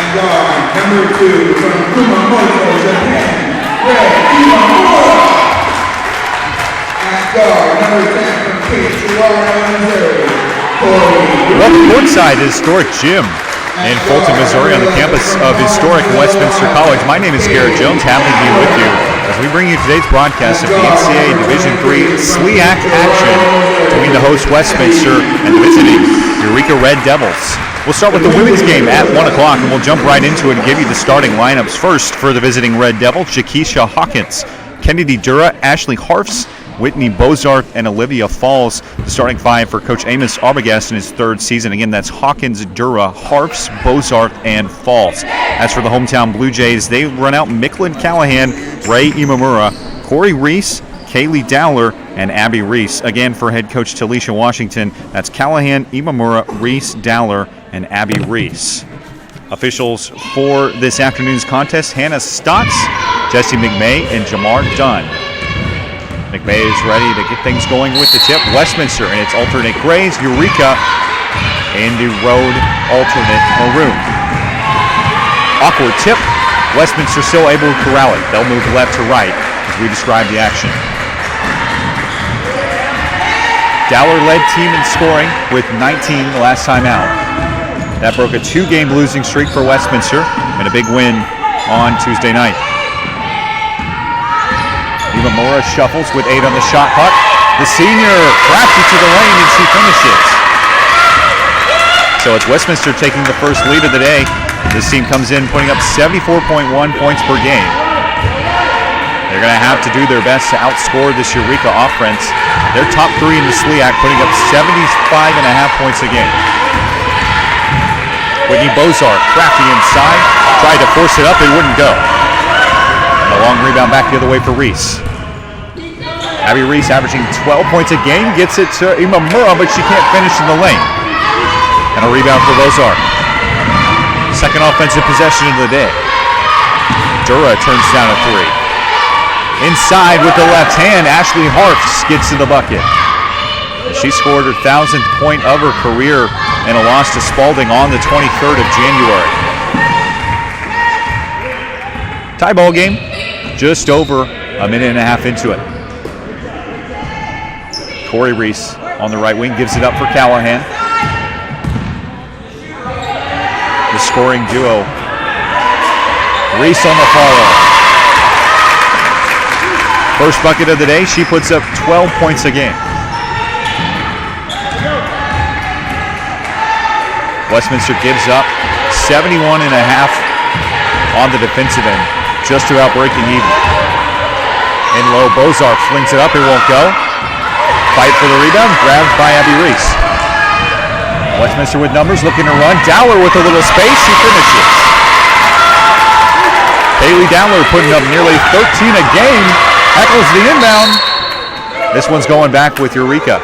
Number 2 from Kumamoto, Japan, Red Imamura. And guard number 10 from Kichiwara, Missouri, Corey. Welcome courtside to historic gym in Fulton, Missouri, on the campus of historic Westminster College. My name is Garrett Jones, happy to be with you as we bring you today's broadcast of the NCAA Division III SLIAC action between the host Westminster and the visiting Eureka Red Devils. We'll start with the women's game at 1 o'clock, and we'll jump right into it and give you the starting lineups. First, for the visiting Red Devils, Jakisha Hawkins, Kennedy Dura, Ashley Harfs, Whitney Bozarth, and Olivia Falls. The starting five for Coach Amos Arbogast in his third season. Again, that's Hawkins, Dura, Harfs, Bozarth, and Falls. As for the hometown Blue Jays, they run out Micklin Callahan, Ray Imamura, Corey Reese, Kaylee Dowler, and Abby Reese. Again, for head coach Talisha Washington, that's Callahan, Imamura, Reese, Dowler, and Abby Reese. Officials for this afternoon's contest, Hannah Stotts, Jesse McMay, and Jamar Dunn. McMay is ready to get things going with the tip. Westminster in its alternate grays, Eureka in the road alternate maroon. Awkward tip. Westminster still able to corral it. They'll move left to right as we describe the action. Dowler led team in scoring with 19 the last time out. That broke a 2-game losing streak for Westminster and a big win on Tuesday night. Imamura shuffles with 8 on the shot clock. The senior crafty to the lane and she finishes. So it's Westminster taking the first lead of the day. This team comes in putting up 74.1 points per game. They're going to have to do their best to outscore this Eureka offense. They're top 3 in the SLIAC, putting up 75.5 points a game. Whitney Bozarth, crafty inside, tried to force it up, it wouldn't go. And a long rebound back the other way for Reese. Abby Reese averaging 12 points a game, gets it to Imamura, but she can't finish in the lane. And a rebound for Bozarth. Second offensive possession of the day. Dura turns down a 3. Inside with the left hand, Ashley Harfs gets to the bucket. She scored her 1,000th point of her career in a loss to Spalding on the 23rd of January. Tie ball game, just over a minute and a half into it. Corey Reese on the right wing gives it up for Callahan. The scoring duo. Reese on the follow. First bucket of the day, she puts up 12 points a game. Westminster gives up 71.5 on the defensive end, just about breaking even. In low, Bozarth flings it up, it won't go. Fight for the rebound, grabbed by Abby Reese. Westminster with numbers, looking to run. Dowler with a little space, she finishes. Kaylee Dowler putting up nearly 13 a game. Heckles the inbound. This one's going back with Eureka.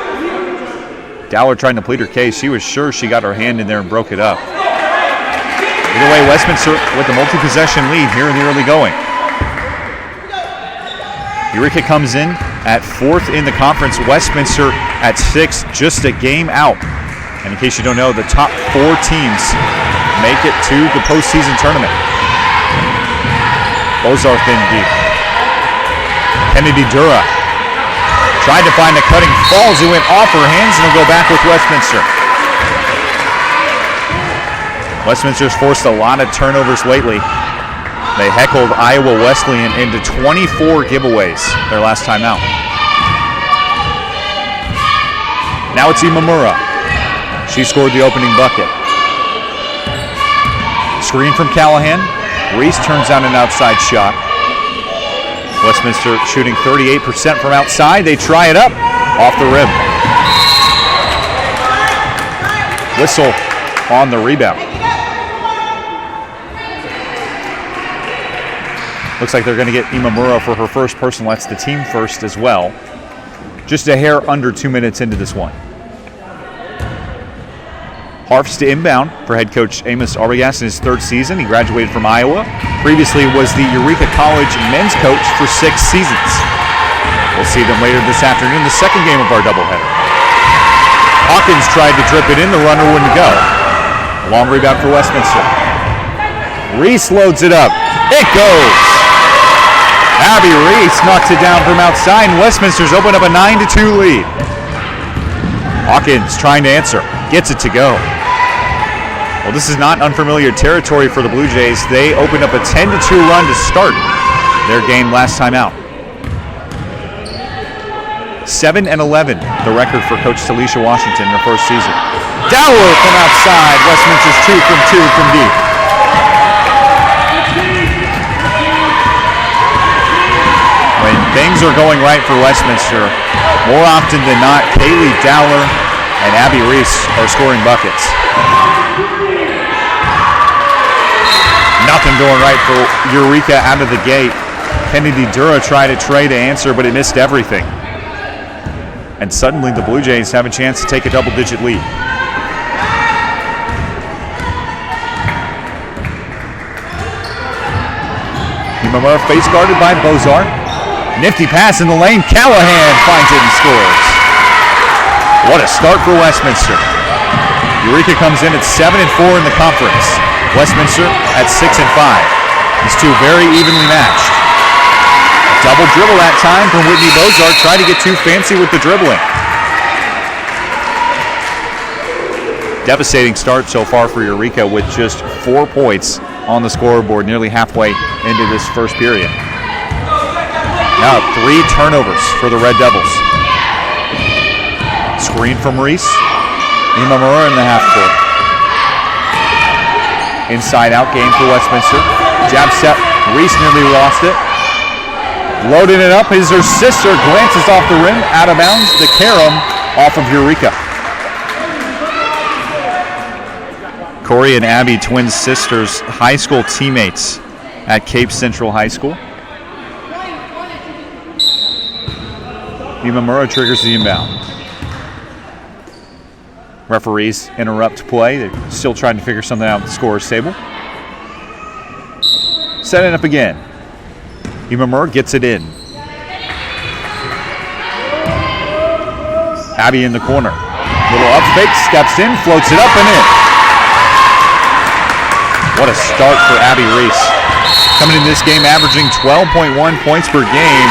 Dowler trying to plead her case. She was sure she got her hand in there and broke it up. Either way, Westminster with the multi-possession lead here in the early going. Eureka comes in at 4th in the conference. Westminster at 6th, just a game out. And in case you don't know, the top 4 teams make it to the postseason tournament. Bozarth in deep. Kennedy Dura tried to find the cutting Falls. It went off her hands and will go back with Westminster. Westminster's forced a lot of turnovers lately. They heckled Iowa Wesleyan into 24 giveaways their last time out. Now it's Imamura. She scored the opening bucket. Screen from Callahan. Reese turns down an outside shot. Westminster shooting 38% from outside. They try it up off the rim. Whistle on the rebound. Looks like they're going to get Imamura for her first personal. That's the team first as well. Just a hair under 2 minutes into this one. Harfs to inbound for head coach Amos Arbogast in his 3rd season. He graduated from Iowa. Previously was the Eureka College men's coach for 6 seasons. We'll see them later this afternoon, the second game of our doubleheader. Hawkins tried to drip it in, the runner wouldn't go. Long rebound for Westminster. Reese loads it up. It goes. Abby Reese knocks it down from outside. Westminster's opened up a 9-2 lead. Hawkins trying to answer. Gets it to go. Well, this is not unfamiliar territory for the Blue Jays. They opened up a 10-2 run to start their game last time out. 7-11, the record for Coach Talisha Washington in her first season. Dowler from outside. Westminster's 2 from 2 from deep. When things are going right for Westminster, more often than not, Kaylee Dowler and Abby Reese are scoring buckets. Nothing going right for Eureka out of the gate. Kennedy Dura tried a tray to answer, but it missed everything. And suddenly the Blue Jays have a chance to take a double-digit lead. Imamura face guarded by Bozart. Nifty pass in the lane. Callahan finds it and scores. What a start for Westminster. Eureka comes in at 7-4 in the conference. Westminster at 6-5. These two very evenly matched. A double dribble that time from Whitney Bozart. Tried to get too fancy with the dribbling. Devastating start so far for Eureka with just 4 points on the scoreboard nearly halfway into this first period. Now 3 turnovers for the Red Devils. Screen from Reese. Imamura in the half court. Inside out game for Westminster. Jab step. Reese nearly lost it. Loading it up is her sister. Glances off the rim. Out of bounds. The carom off of Eureka. Corey and Abby, twin sisters, high school teammates at Cape Central High School. Imamura triggers the inbound. Referees interrupt play. They're still trying to figure something out at the scorer's table. Setting up again. Imamura gets it in. Abby in the corner. Little up fake, steps in, floats it up and in. What a start for Abby Reese. Coming in this game averaging 12.1 points per game.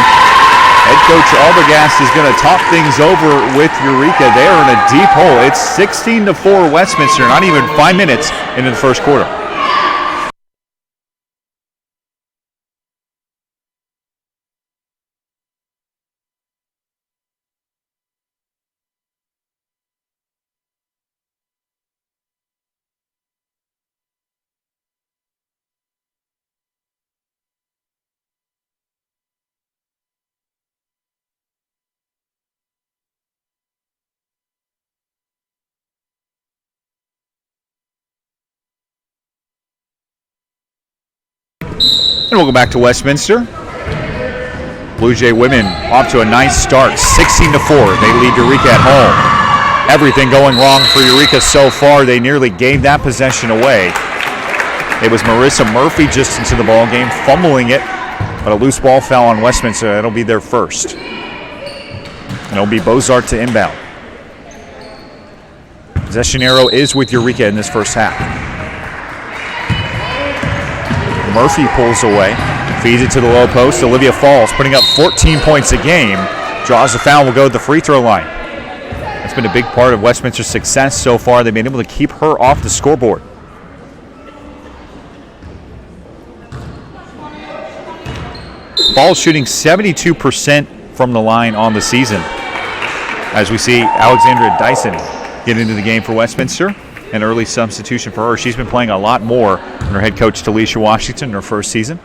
Head coach Arbogast is going to talk things over with Eureka. They are in a deep hole. It's 16-4 Westminster, not even 5 minutes into the first quarter. And we'll go back to Westminster. Blue Jay women off to a nice start, 16-4. They lead Eureka at home. Everything going wrong for Eureka so far. They nearly gave that possession away. It was Marissa Murphy just into the ball game, fumbling it, but a loose ball fell on Westminster. That'll be their first. And it'll be Bozart to inbound. Possession arrow is with Eureka in this first half. Murphy pulls away, feeds it to the low post. Olivia Falls putting up 14 points a game. Draws the foul, will go to the free throw line. That's been a big part of Westminster's success so far. They've been able to keep her off the scoreboard. Falls shooting 72% from the line on the season. As we see Alexandra Dyson get into the game for Westminster. An early substitution for her. She's been playing a lot more than her head coach, Talisha Washington, in her first season.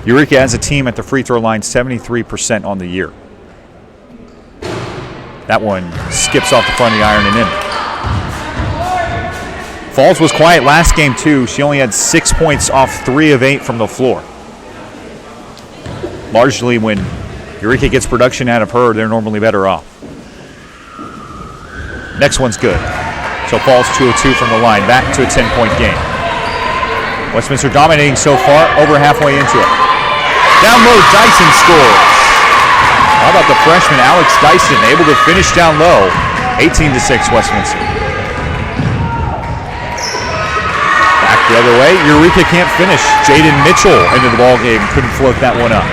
Eureka as a team at the free throw line, 73% on the year. That one skips off the front of the iron and in. Falls was quiet last game, too. She only had 6 points off 3 of 8 from the floor. Largely when Eureka gets production out of her, they're normally better off. Next one's good. So Falls 2 of 2 from the line, back to a 10-point game. Westminster dominating so far, over halfway into it. Down low, Dyson scores. How about the freshman Alex Dyson, able to finish down low. 18-6 Westminster. Back The other way, Eureka can't finish. Jaden Mitchell into the ball game, couldn't float that one up.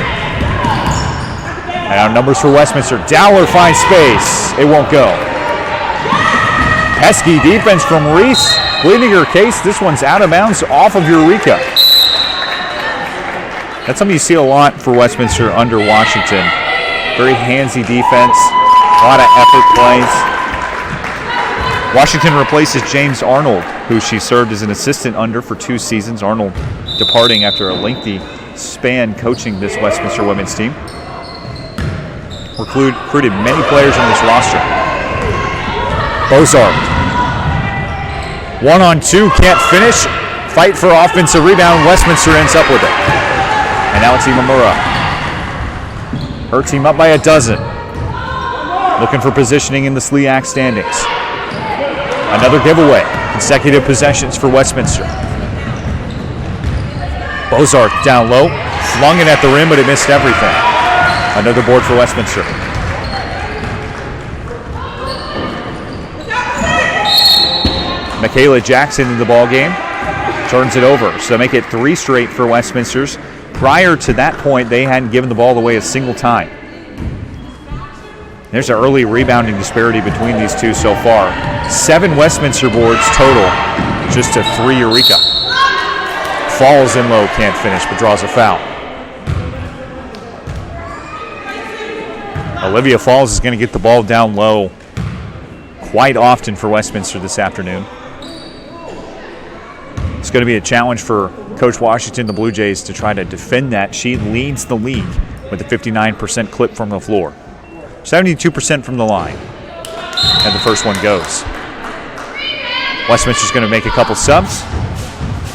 And our numbers for Westminster. Dowler finds space. It won't go. Pesky defense from Reese. Pleading her case. This one's out of bounds off of Eureka. That's something you see a lot for Westminster under Washington. Very handsy defense. A lot of effort plays. Washington replaces James Arnold, who she served as an assistant under for 2 seasons. Arnold departing after a lengthy span coaching this Westminster women's team. Recruited many players on this roster. Bozarth. 1-on-2, can't finish. Fight for offensive rebound. Westminster ends up with it. And now it's Imamura. Her team up by a dozen. Looking for positioning in the SLEAC standings. Another giveaway. Consecutive possessions for Westminster. Bozarth down low. Flung it at the rim, but it missed everything. Another board for Westminster. Michaela Jackson in the ball game. Turns it over. So they make it 3 straight for Westminster's. Prior to that point, they hadn't given the ball away a single time. There's an early rebounding disparity between these two so far. 7 Westminster boards total, just to 3 Eureka. Falls in low, can't finish, but draws a foul. Olivia Falls is going to get the ball down low quite often for Westminster this afternoon. It's going to be a challenge for Coach Washington, the Blue Jays, to try to defend that. She leads the league with a 59% clip from the floor. 72% from the line. And the first one goes. Westminster's going to make a couple subs.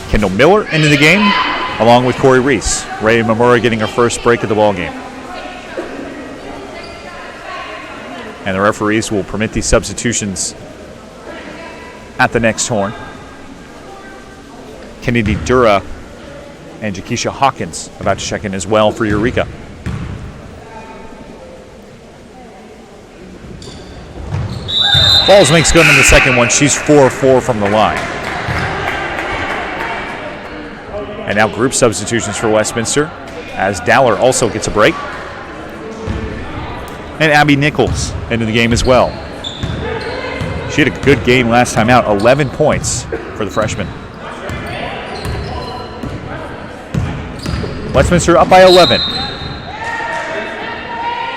Kendall Miller into the game, along with Corey Reese. Ray Mamura getting her first break of the ball game. And the referees will permit these substitutions at the next horn. Kennedy Dura and Jakisha Hawkins about to check in as well for Eureka. Falls makes good on the second one. She's 4-4 from the line. And now group substitutions for Westminster, as Dowler also gets a break. And Abby Nichols into the game as well. She had a good game last time out, 11 points for the freshman. Westminster up by 11.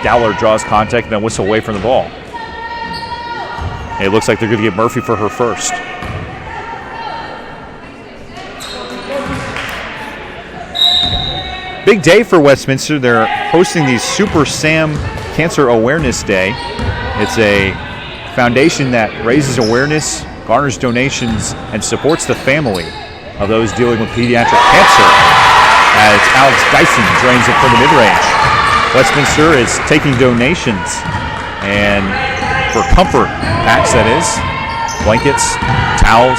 Dowler draws contact and then whistle away from the ball. It looks like they're going to get Murphy for her first. Big day for Westminster. They're hosting the Super Sam Cancer Awareness Day. It's a foundation that raises awareness, garners donations, and supports the family of those dealing with pediatric cancer, as Alex Dyson drains it from the mid-range. Westminster is taking donations, and for comfort packs, that is, blankets, towels,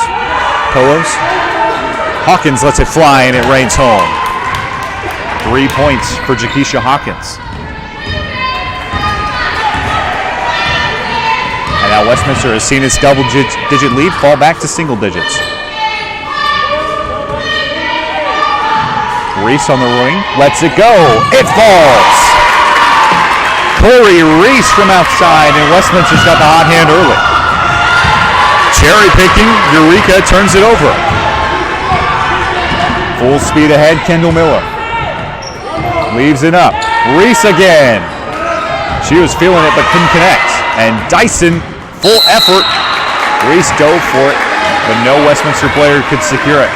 pillows. Hawkins lets it fly, and it rains home. 3 points for Jakisha Hawkins. And now Westminster has seen its double-digit lead fall back to single digits. Reese on the wing, lets it go. It falls. Corey Reese from outside, and Westminster's got the hot hand early. Cherry picking, Eureka turns it over. Full speed ahead, Kendall Miller. Leaves it up. Reese again. She was feeling it but couldn't connect. And Dyson, full effort. Reese dove for it, but no Westminster player could secure it.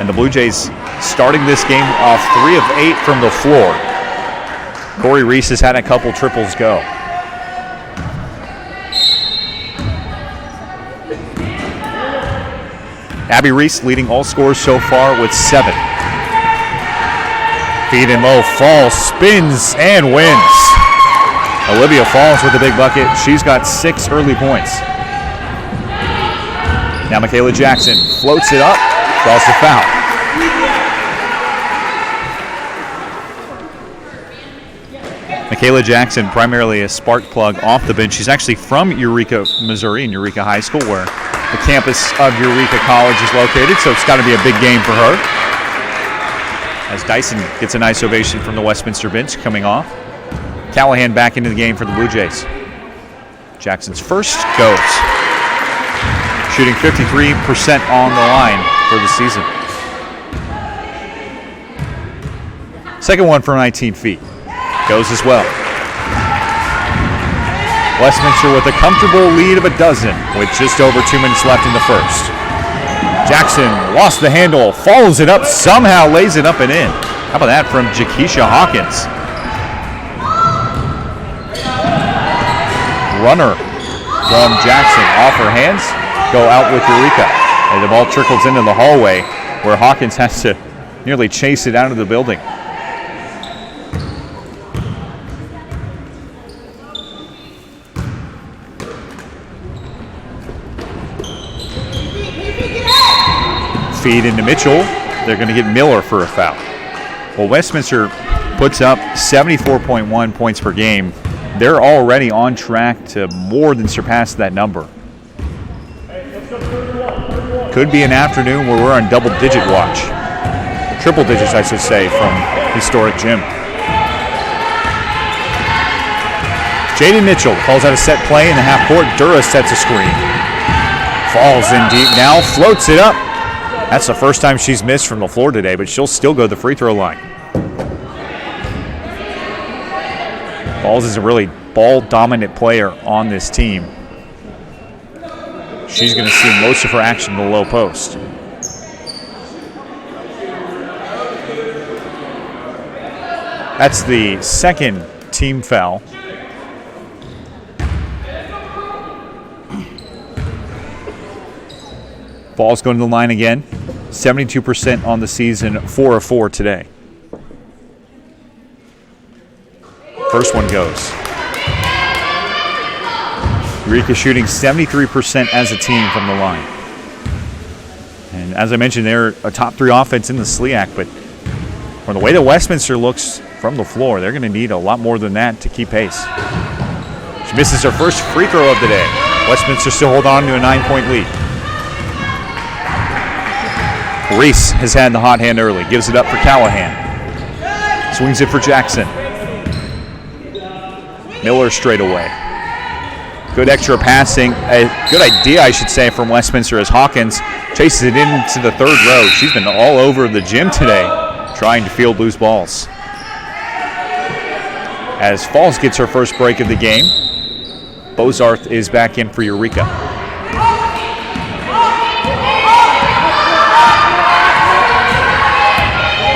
And the Blue Jays starting this game off 3 of 8 from the floor. Corey Reese has had a couple triples go. Abby Reese leading all scorers so far with 7. Feed in low, Falls, spins, and wins. Olivia Falls with the big bucket. She's got 6 early points. Now Michaela Jackson floats it up, draws the foul. Michaela Jackson, primarily a spark plug off the bench. She's actually from Eureka, Missouri, in Eureka High School, where the the campus of Eureka College is located, so it's got to be a big game for her. As Dyson gets a nice ovation from the Westminster bench coming off. Callahan back into the game for the Blue Jays. Jackson's first goes. Shooting 53% on the line for the season. Second one from 19 feet. Goes as well. Westminster with a comfortable lead of a dozen with just over 2 minutes left in the first. Jackson lost the handle, follows it up, somehow lays it up and in. How about that from Jakisha Hawkins? Runner from Jackson off her hands, go out with Eureka. And the ball trickles into the hallway where Hawkins has to nearly chase it out of the building. Feed into Mitchell. They're going to get Miller for a foul. Well, Westminster puts up 74.1 points per game. They're already on track to more than surpass that number. Could be an afternoon where we're on double-digit watch. Triple digits, I should say, from historic Jim. Jaden Mitchell calls out a set play in the half court. Dura sets a screen. Falls in deep now, floats it up. That's the first time she's missed from the floor today, but she'll still go to the free throw line. Balls is a really ball-dominant player on this team. She's going to see most of her action in the low post. That's the second team foul. Ball's going to the line again. 72% on the season, 4 of 4 today. First one goes. Eureka shooting 73% as a team from the line. And as I mentioned, they're a top 3 offense in the SLIAC, but from the way that Westminster looks from the floor, they're going to need a lot more than that to keep pace. She misses her first free throw of the day. Westminster still hold on to a 9-point lead. Reese has had the hot hand early. Gives it up for Callahan. Swings it for Jackson. Miller straight away. Good extra passing. A good idea, I should say, from Westminster as Hawkins chases it into the third row. She's been all over the gym today trying to field loose balls. As Falls gets her first break of the game, Bozarth is back in for Eureka.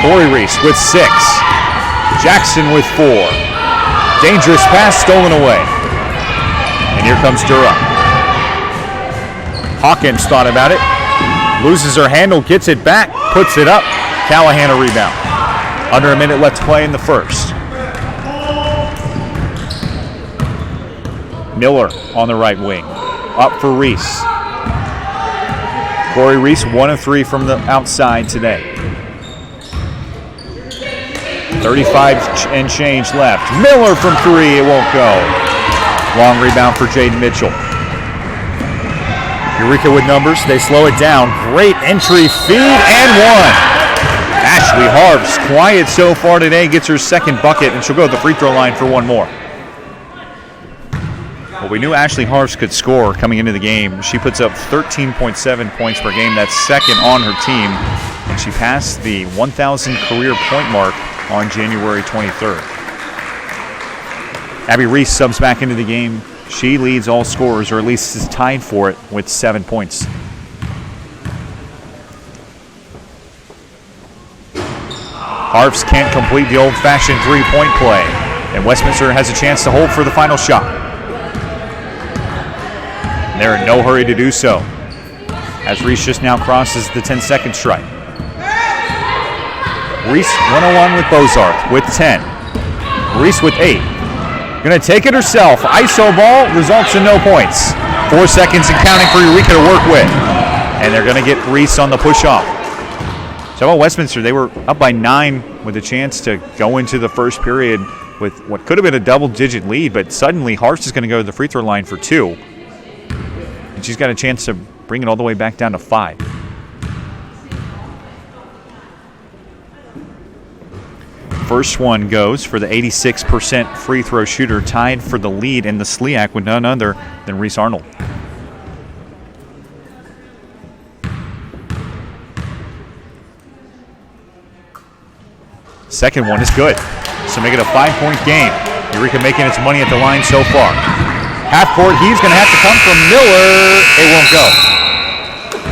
Corey Reese with 6. Jackson with 4. Dangerous pass stolen away. And here comes Dura. Hawkins thought about it. Loses her handle, gets it back, puts it up. Callahan a rebound. Under a minute left to play in the first. Miller on the right wing. Up for Reese. Corey Reese 1 of 3 from the outside today. 35 and change left. Miller from 3, it won't go. Long rebound for Jaden Mitchell. Eureka with numbers, they slow it down. Great entry, feed, and 1. Ashley Harves, quiet so far today, gets her second bucket, and she'll go to the free throw line for 1 more. Well, we knew Ashley Harves could score coming into the game. She puts up 13.7 points per game. That's second on her team, and she passed the 1,000 career point mark on January 23rd. Abby Reese subs back into the game. She leads all scorers, or at least is tied for it, with 7 points. Harves can't complete the old-fashioned three-point play, and Westminster has a chance to hold for the final shot. And they're in no hurry to do so, as Reese just now crosses the 10-second strike. Reese 101 with Bozarth with 10. Reese with 8. Going to take it herself. ISO ball results in no points. 4 seconds and counting for Eureka to work with. And they're going to get Reese on the push-off. So about Westminster, they were up by 9 with a chance to go into the first period with what could have been a double-digit lead, but suddenly Harves is going to go to the free throw line for 2. And she's got a chance to bring it all the way back down to 5. First one goes for the 86% free throw shooter, tied for the lead in the SLIAC with none other than Reese Arnold. Second one is good, so make it a 5-point game. Eureka making its money at the line so far. Half court, he's going to have to come from Miller. It won't go.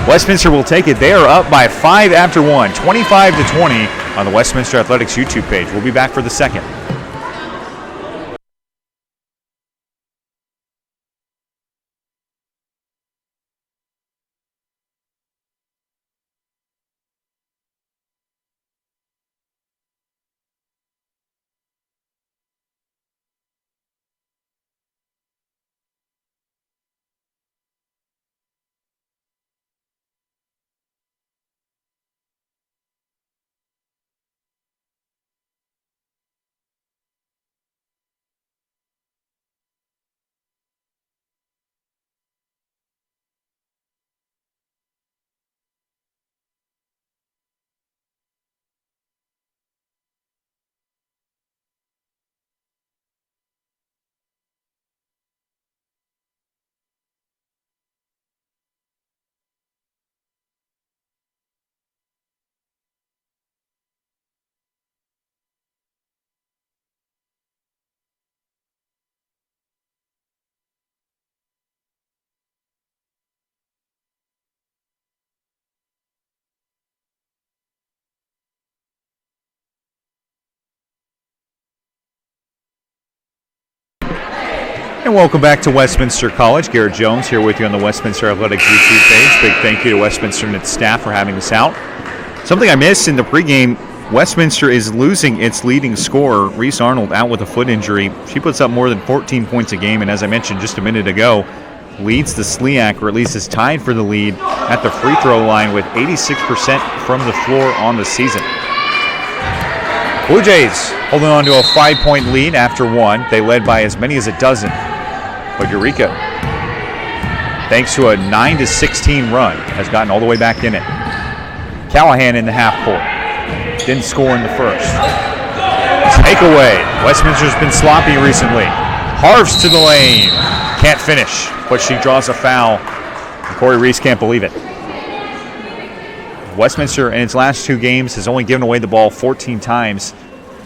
Westminster will take it. They are up by 5 after 1, 25-20 on the Westminster Athletics YouTube page. We'll be back for the second. And welcome back to Westminster College. Garrett Jones here with you on the Westminster Athletics YouTube page. Big thank you to Westminster and its staff for having us out. Something I missed in the pregame, Westminster is losing its leading scorer, Reese Arnold, out with a foot injury. She puts up more than 14 points a game, and as I mentioned just a minute ago, leads the SLIAC, or at least is tied for the lead at the free throw line with 86% from the floor on the season. Blue Jays holding on to a 5-point lead after 1. They led by as many as a dozen. But Eureka, thanks to a 9-16 run, has gotten all the way back in it. Callahan in the half court. Didn't score in the first. Takeaway. Westminster's been sloppy recently. Harves to the lane. Can't finish, but she draws a foul. Corey Reese can't believe it. Westminster in its last 2 games has only given away the ball 14 times.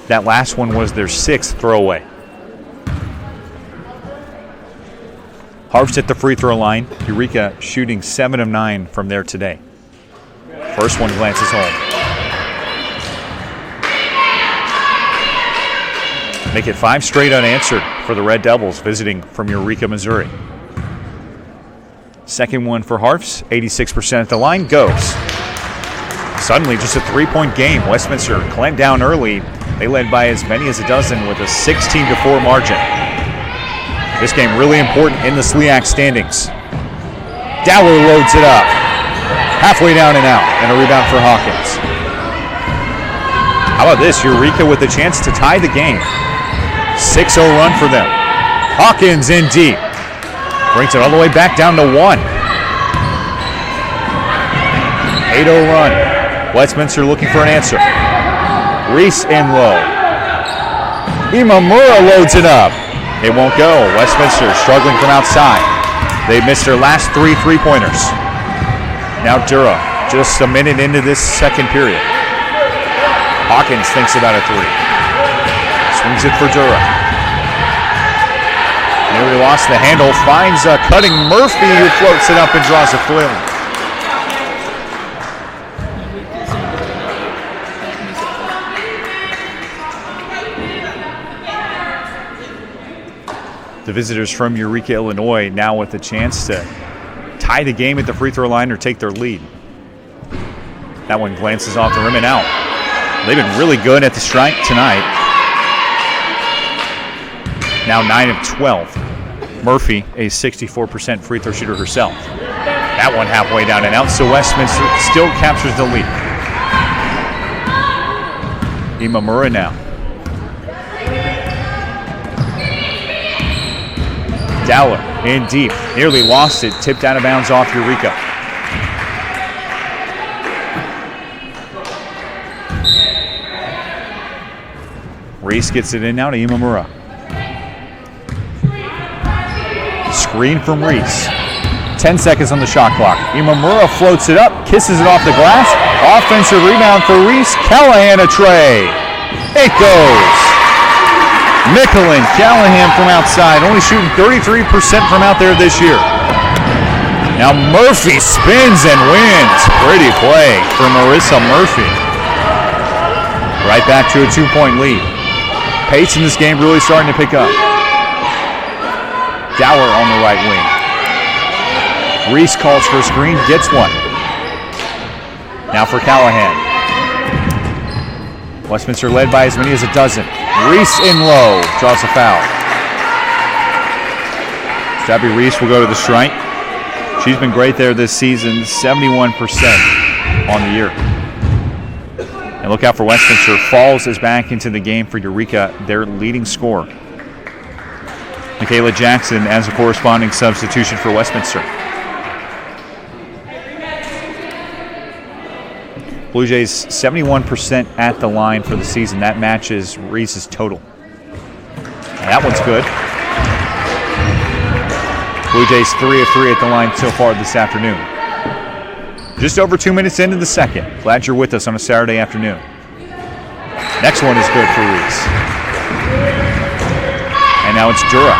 That last one was their 6th throwaway. Harv's at the free throw line. Eureka shooting 7 of 9 from there today. First one glances home. Make it 5 straight unanswered for the Red Devils visiting from Eureka, Missouri. Second one for Harfs, 86% at the line, goes. Suddenly just a 3-point game. Westminster clamped down early. They led by as many as a dozen with a 16-4 margin. This game really important in the SLIAC standings. Dowler loads it up. Halfway down and out, and a rebound for Hawkins. How about this? Eureka with a chance to tie the game. 6-0 run for them. Hawkins in deep. Brings it all the way back down to 1. 8-0 run. Westminster looking for an answer. Reese in low. Imamura loads it up. It won't go. Westminster struggling from outside. They missed their last 3 3-pointers. Now Dura, just a minute into this second period. Hawkins thinks about a 3. Swings it for Dura. Nearly lost the handle. Finds a cutting Murphy who floats it up and draws a fling. The visitors from Eureka, Illinois, now with the chance to tie the game at the free throw line or take their lead. That one glances off the rim and out. They've been really good at the strike tonight. Now 9 of 12. Murphy, a 64% free throw shooter herself. That one halfway down and out, so Westminster still captures the lead. Imamura now. Dowler in deep, nearly lost it, tipped out of bounds off Eureka. Reese gets it in now to Imamura. Screen from Reese. 10 seconds on the shot clock. Imamura floats it up, kisses it off the glass. Offensive rebound for Reese. Callahan a tray. It goes. Mickelin, Callahan from outside, only shooting 33% from out there this year. Now Murphy spins and wins. Pretty play for Marissa Murphy. Right back to a 2-point lead. Pace in this game really starting to pick up. Dowler on the right wing. Reese calls for a screen, gets one. Now for Callahan. Westminster led by as many as a dozen. Reese in low, draws a foul. Stabby Reese will go to the strike. She's been great there this season, 71% on the year. And look out for Westminster. Falls is back into the game for Eureka, their leading scorer. Michaela Jackson as a corresponding substitution for Westminster. Blue Jays 71% at the line for the season. That matches Reese's total. And that one's good. Blue Jays 3 of 3 at the line so far this afternoon. Just over 2 minutes into the second. Glad you're with us on a Saturday afternoon. Next one is good for Reese. And now it's Dura.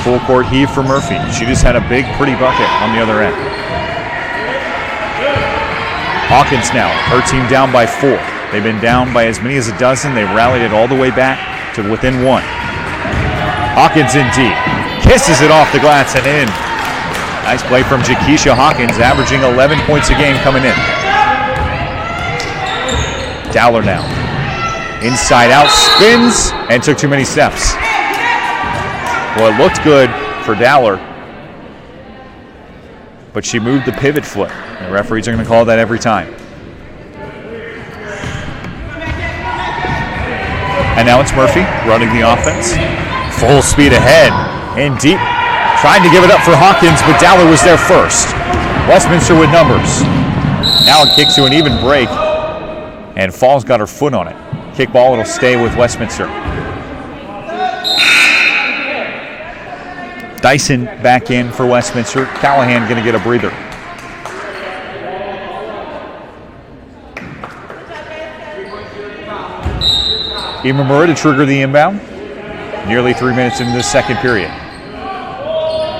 Full court heave for Murphy. She just had a big, pretty bucket on the other end. Hawkins now, her team down by 4. They've been down by as many as a dozen. They rallied it all the way back to within 1. Hawkins in deep. Kisses it off the glass and in. Nice play from Jakisha Hawkins, averaging 11 points a game coming in. Dowler now. Inside out, spins, and took too many steps. Well, it looked good for Dowler, but she moved the pivot foot. The referees are going to call that every time. And now it's Murphy running the offense. Full speed ahead and deep. Tried to give it up for Hawkins, but Dowler was there first. Westminster with numbers. Now it kicks to an even break, and Falls got her foot on it. Kick ball, it'll stay with Westminster. Dyson back in for Westminster. Callahan going to get a breather. Imamura to trigger the inbound. Nearly 3 minutes into the second period.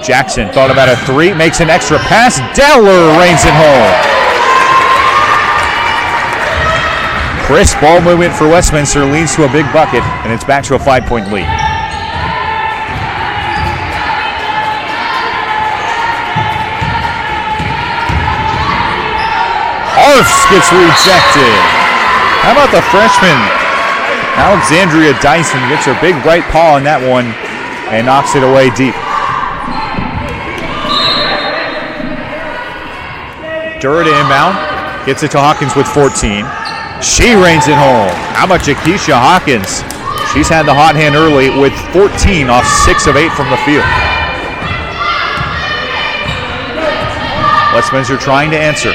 Jackson thought about a 3, makes an extra pass. Dowler reigns it home. Crisp ball movement for Westminster leads to a big bucket, and it's back to a 5-point lead. Arfs gets rejected. How about the freshman? Alexandria Dyson gets her big right paw on that one and knocks it away deep. Dura to inbound. Gets it to Hawkins with 14. She reigns it home. How about Jakisha Hawkins? She's had the hot hand early with 14 off 6 of 8 from the field. Westminster trying to answer.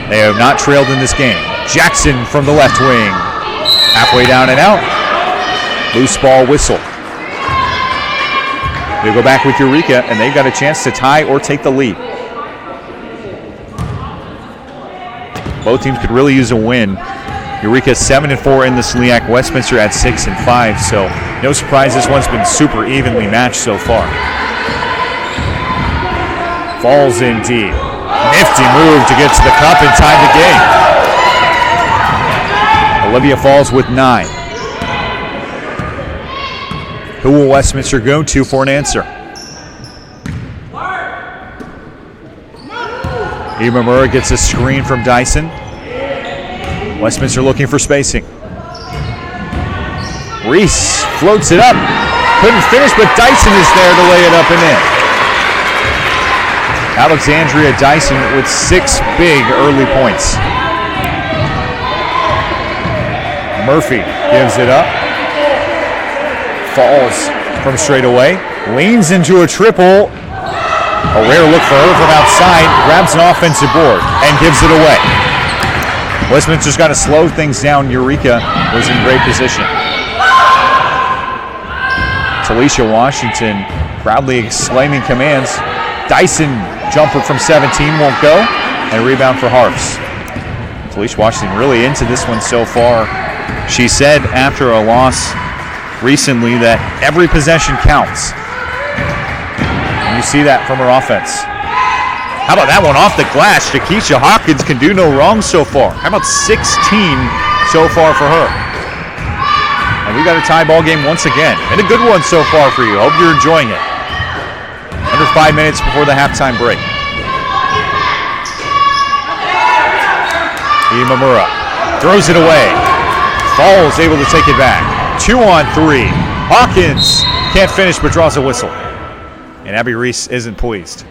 They have not trailed in this game. Jackson from the left wing. Halfway down and out. Loose ball whistle. They go back with Eureka, and they've got a chance to tie or take the lead. Both teams could really use a win. Eureka 7-4 in the SLIAC. Westminster at 6-5. So no surprise, this one's been super evenly matched so far. Falls in deep. Nifty move to get to the cup and tie the game. Olivia Falls with 9. Who will Westminster go to for an answer? Imamura gets a screen from Dyson. Westminster looking for spacing. Reese floats it up. Couldn't finish, but Dyson is there to lay it up and in. Alexandria Dyson with 6 big early points. Murphy gives it up. Falls from straight away. Leans into a triple. A rare look for her from outside, grabs an offensive board and gives it away. Westminster's got to slow things down. Eureka was in great position. Talisha Washington proudly exclaiming commands. Dyson jumper from 17 won't go, and a rebound for Harfs. Talisha Washington really into this one so far. She said after a loss recently that every possession counts. And you see that from her offense. How about that one off the glass? Shakisha Hawkins can do no wrong so far. How about 16 so far for her? And we got a tie ball game once again. And a good one so far for you. Hope you're enjoying it. Under 5 minutes before the halftime break. Imamura throws it away. Falls able to take it back. 2 on 3. Hawkins can't finish but draws a whistle. And Abby Reese isn't pleased.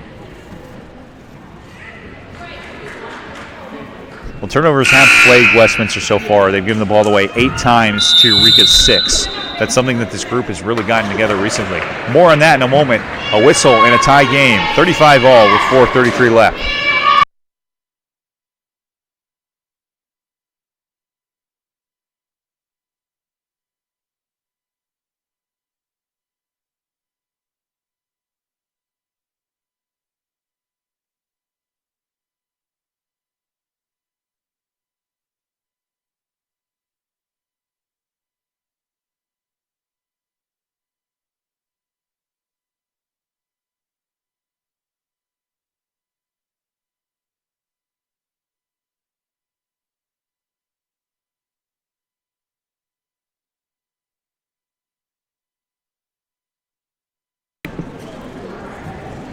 Well, turnovers have plagued Westminster so far. They've given the ball away 8 times to Eureka's 6. That's something that this group has really gotten together recently. More on that in a moment. A whistle in a tie game. 35-all with 4:33 left.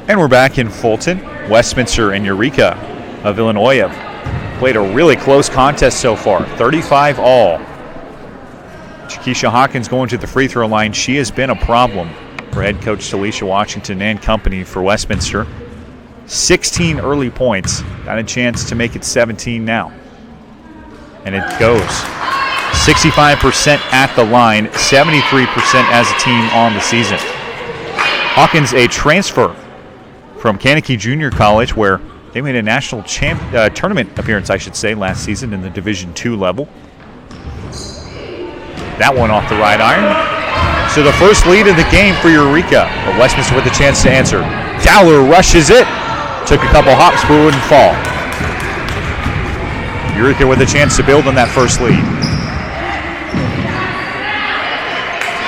And we're back in Fulton. Westminster and Eureka of Illinois have played a really close contest so far. 35-all. Shakisha Hawkins going to the free throw line. She has been a problem for head coach Talisha Washington and company for Westminster. 16 early points. Got a chance to make it 17 now. And it goes. 65% at the line, 73% as a team on the season. Hawkins, a transfer from Kankakee Junior College, where they made a national tournament appearance, I should say, last season in the Division II level. That one off the right iron. So the first lead of the game for Eureka, but Westminster with a chance to answer. Dowler rushes it. Took a couple hops, but wouldn't fall. Eureka with a chance to build on that first lead.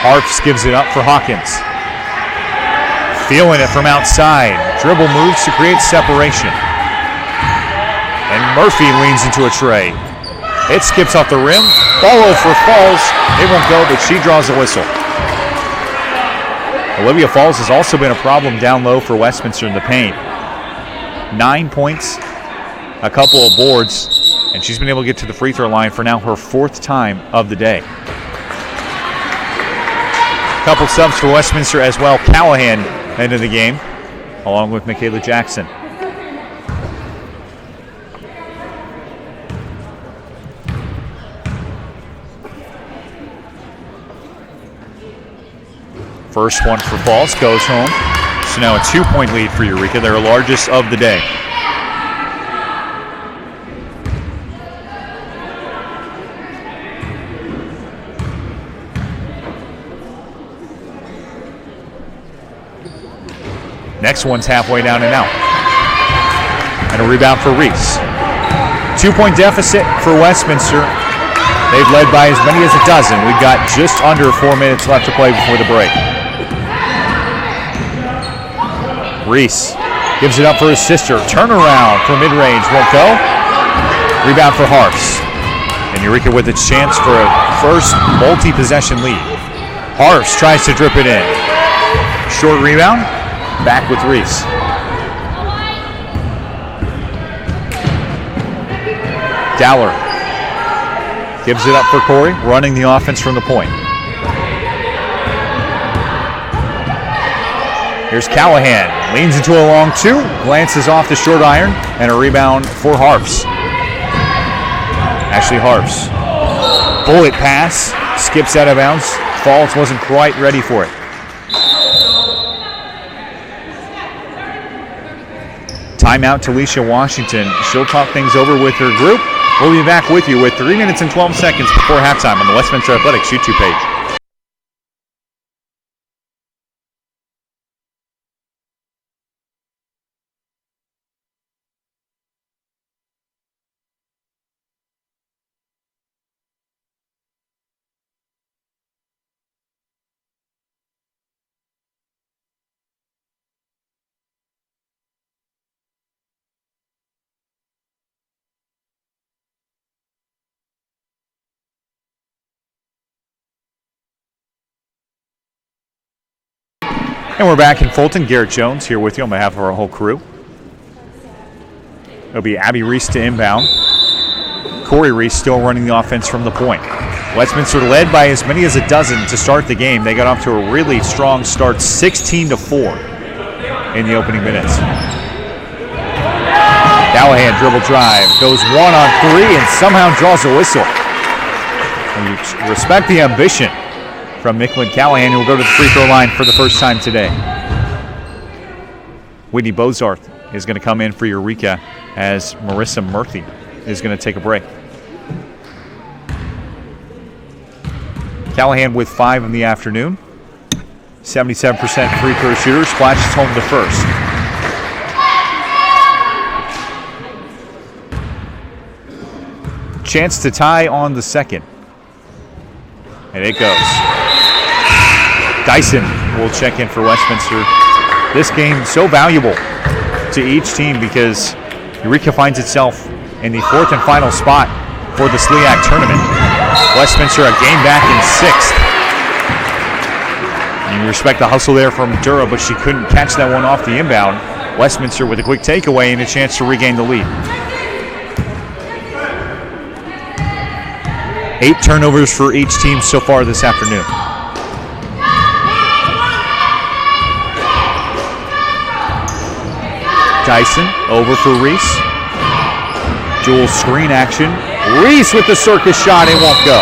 Harfs gives it up for Hawkins. Feeling it from outside. Dribble moves to create separation. And Murphy leans into a tray. It skips off the rim. Follow for Falls. It won't go, but she draws a whistle. Olivia Falls has also been a problem down low for Westminster in the paint. 9 points, a couple of boards, and she's been able to get to the free throw line for now her 4th time of the day. Couple subs for Westminster as well. Callahan into the game, along with Michaela Jackson. First one for Falls goes home. So now a 2-point lead for Eureka, their largest of the day. Next one's halfway down and out. And a rebound for Reese. 2-point deficit for Westminster. They've led by as many as a dozen. We've got just under 4 minutes left to play before the break. Reese gives it up for his sister. Turnaround for mid-range. Won't go. Rebound for Harfs. And Eureka with a chance for a first multi-possession lead. Harfs tries to drip it in. Short rebound. Back with Reese. Dowler gives it up for Corey, running the offense from the point. Here's Callahan, leans into a long 2, glances off the short iron, and a rebound for Harfs. Ashley Harfs. Bullet pass, skips out of bounds. Falls wasn't quite ready for it. Timeout to Alicia Washington. She'll talk things over with her group. We'll be back with you with 3 minutes and 12 seconds before halftime on the Westminster Athletics YouTube page. And we're back in Fulton. Garrett Jones here with you on behalf of our whole crew. It'll be Abby Reese to inbound. Corey Reese still running the offense from the point. Westminster led by as many as a dozen to start the game. They got off to a really strong start, 16-4 in the opening minutes. Callahan dribble drive, goes 1-on-3 and somehow draws a whistle. And you respect the ambition from Nicklin Callahan, who will go to the free throw line for the first time today. Whitney Bozarth is going to come in for Eureka as Marissa Murphy is going to take a break. Callahan with 5 in the afternoon. 77% free throw shooter, splashes home the first. Chance to tie on the second. And it goes. Dyson will check in for Westminster. This game so valuable to each team because Eureka finds itself in the 4th and final spot for the SLIAC tournament. Westminster a game back in 6th. And you respect the hustle there from Dura, but she couldn't catch that one off the inbound. Westminster with a quick takeaway and a chance to regain the lead. 8 turnovers for each team so far this afternoon. Dyson over for Reese. Dual screen action. Reese with the circus shot. It won't go.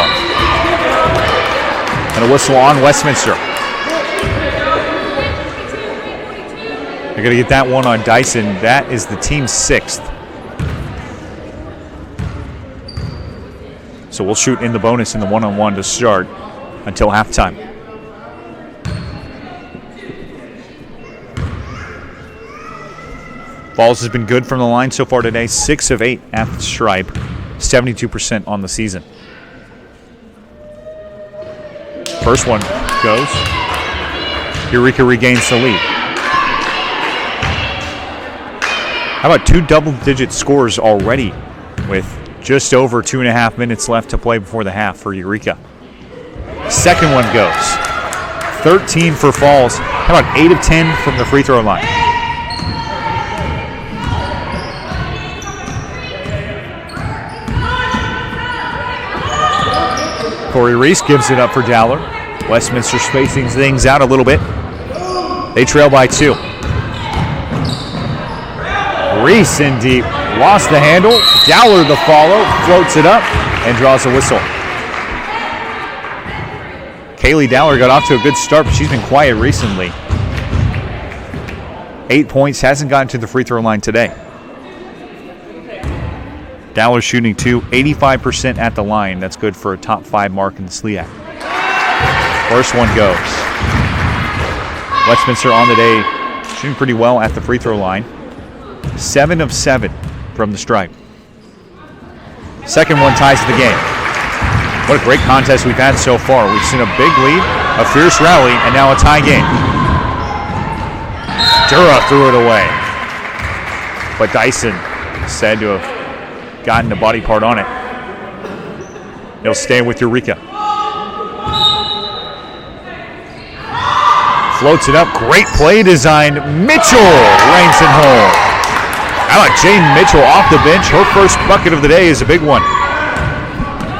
And a whistle on Westminster. They're going to get that one on Dyson. That is the team's 6th. So we'll shoot in the bonus in the one-on-one to start until halftime. Falls has been good from the line so far today. 6 of 8 at the stripe. 72% on the season. First one goes. Eureka regains the lead. How about 2 double-digit scores already with just over 2.5 minutes left to play before the half for Eureka. Second one goes. 13 for Falls. How about 8 of 10 from the free throw line? Corey Reese gives it up for Dowler. Westminster spacing things out a little bit. They trail by 2. Reese in deep. Lost the handle. Dowler the follow. Floats it up and draws a whistle. Kaylee Dowler got off to a good start, but she's been quiet recently. 8 points. Hasn't gotten to the free throw line today. Dowler shooting 2, 85% at the line. That's good for a top 5 mark in the SLIAC. First one goes. Westminster on the day, shooting pretty well at the free throw line. 7 of 7 from the stripe. Second one ties the game. What a great contest we've had so far. We've seen a big lead, a fierce rally, and now a tie game. Dura threw it away. But Dyson said to have gotten the body part on it. He'll stay with Eureka. Floats it up. Great play design. Mitchell ranks it home. How about Jane Mitchell off the bench? Her first bucket of the day is a big one.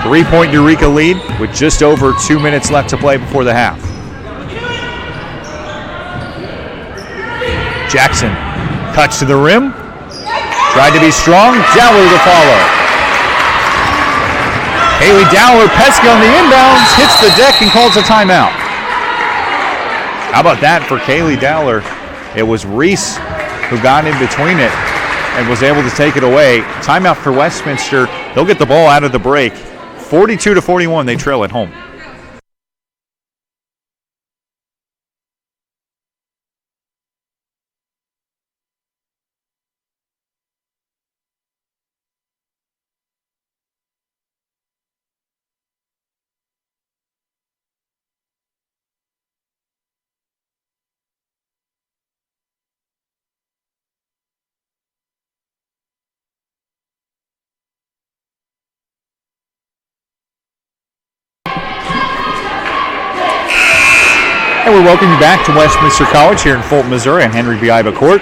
3-point Eureka lead with just over 2 minutes left to play before the half. Jackson cuts to the rim. Tried to be strong. Dowler to follow. Haley Dowler, pesky on the inbounds, hits the deck and calls a timeout. How about that for Kaylee Dowler? It was Reese who got in between it. and was able to take it away. Timeout for Westminster. They'll get the ball out of the break. 42-41, they trail at home. And we welcome you back to Westminster College here in Fulton, Missouri on Henry B. Iba Court.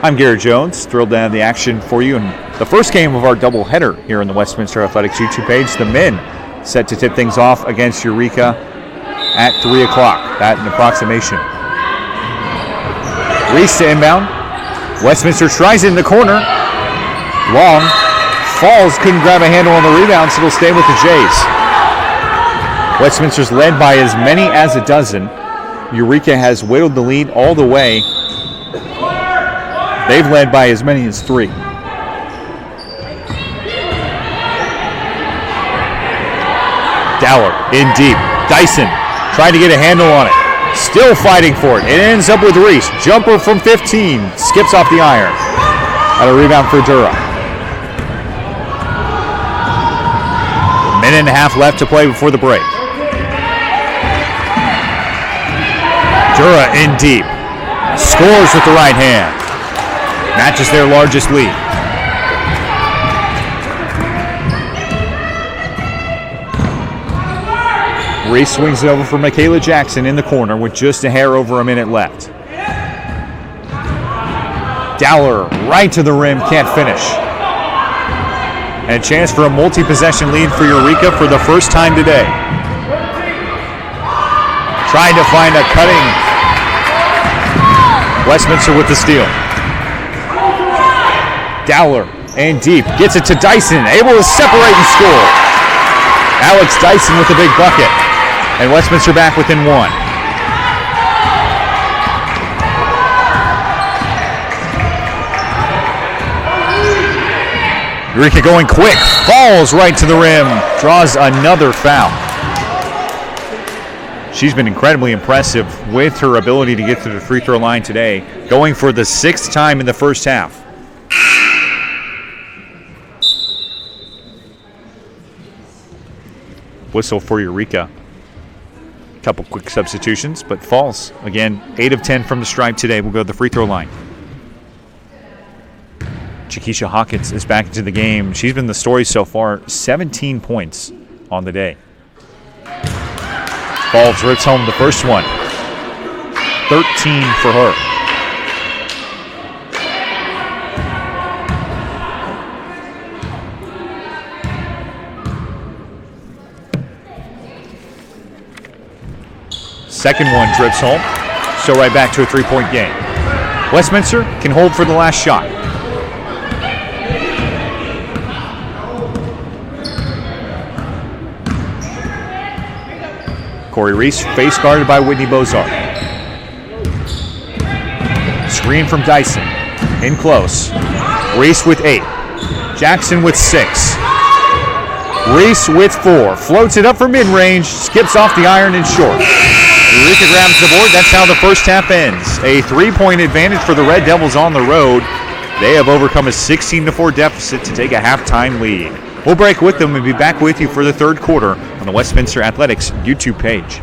I'm Garrett Jones, thrilled to have the action for you in the first game of our doubleheader here on the Westminster Athletics YouTube page. The men set to tip things off against Eureka at 3 o'clock. That an approximation. Reese to inbound. Westminster tries it in the corner. Long. Falls, couldn't grab a handle on the rebound, so it'll stay with the Jays. Westminster's led by as many as a dozen. Eureka has whittled the lead all the way. They've led by as many as 3. Dowler in deep. Dyson trying to get a handle on it. Still fighting for it. It ends up with Reese. Jumper from 15. Skips off the iron. And a rebound for Dura. Minute and a half left to play before the break. Dura in deep. Scores with the right hand. Matches their largest lead. Reese swings it over for Michaela Jackson in the corner with just a hair over a minute left. Dowler right to the rim, can't finish. And a chance for a multi-possession lead for Eureka for the first time today. Trying to find a cutting. Westminster with the steal. Dowler and deep. Gets it to Dyson. Able to separate and score. Alex Dyson with a big bucket. And Westminster back within 1. Eureka going quick. Falls right to the rim. Draws another foul. She's been incredibly impressive with her ability to get to the free throw line today, going for the 6th time in the first half. Whistle for Eureka. Couple quick substitutions, but falls. Again, 8 of 10 from the stripe today. We'll go to the free throw line. Chiquisha Hawkins is back into the game. She's been the story so far. 17 points on the day. Falls rips home the first one. 13 for her. Second one drips home. So right back to a 3-point game. Westminster can hold for the last shot. Corey Reese face guarded by Whitney Bozart. Screen from Dyson. In close. Reese with 8. Jackson with 6. Reese with 4. Floats it up for mid-range. Skips off the iron and short. Eureka grabs the board. That's how the first half ends. A 3-point advantage for the Red Devils on the road. They have overcome a 16-4 deficit to take a halftime lead. We'll break with them and be back with you for the third quarter on the Westminster Athletics YouTube page.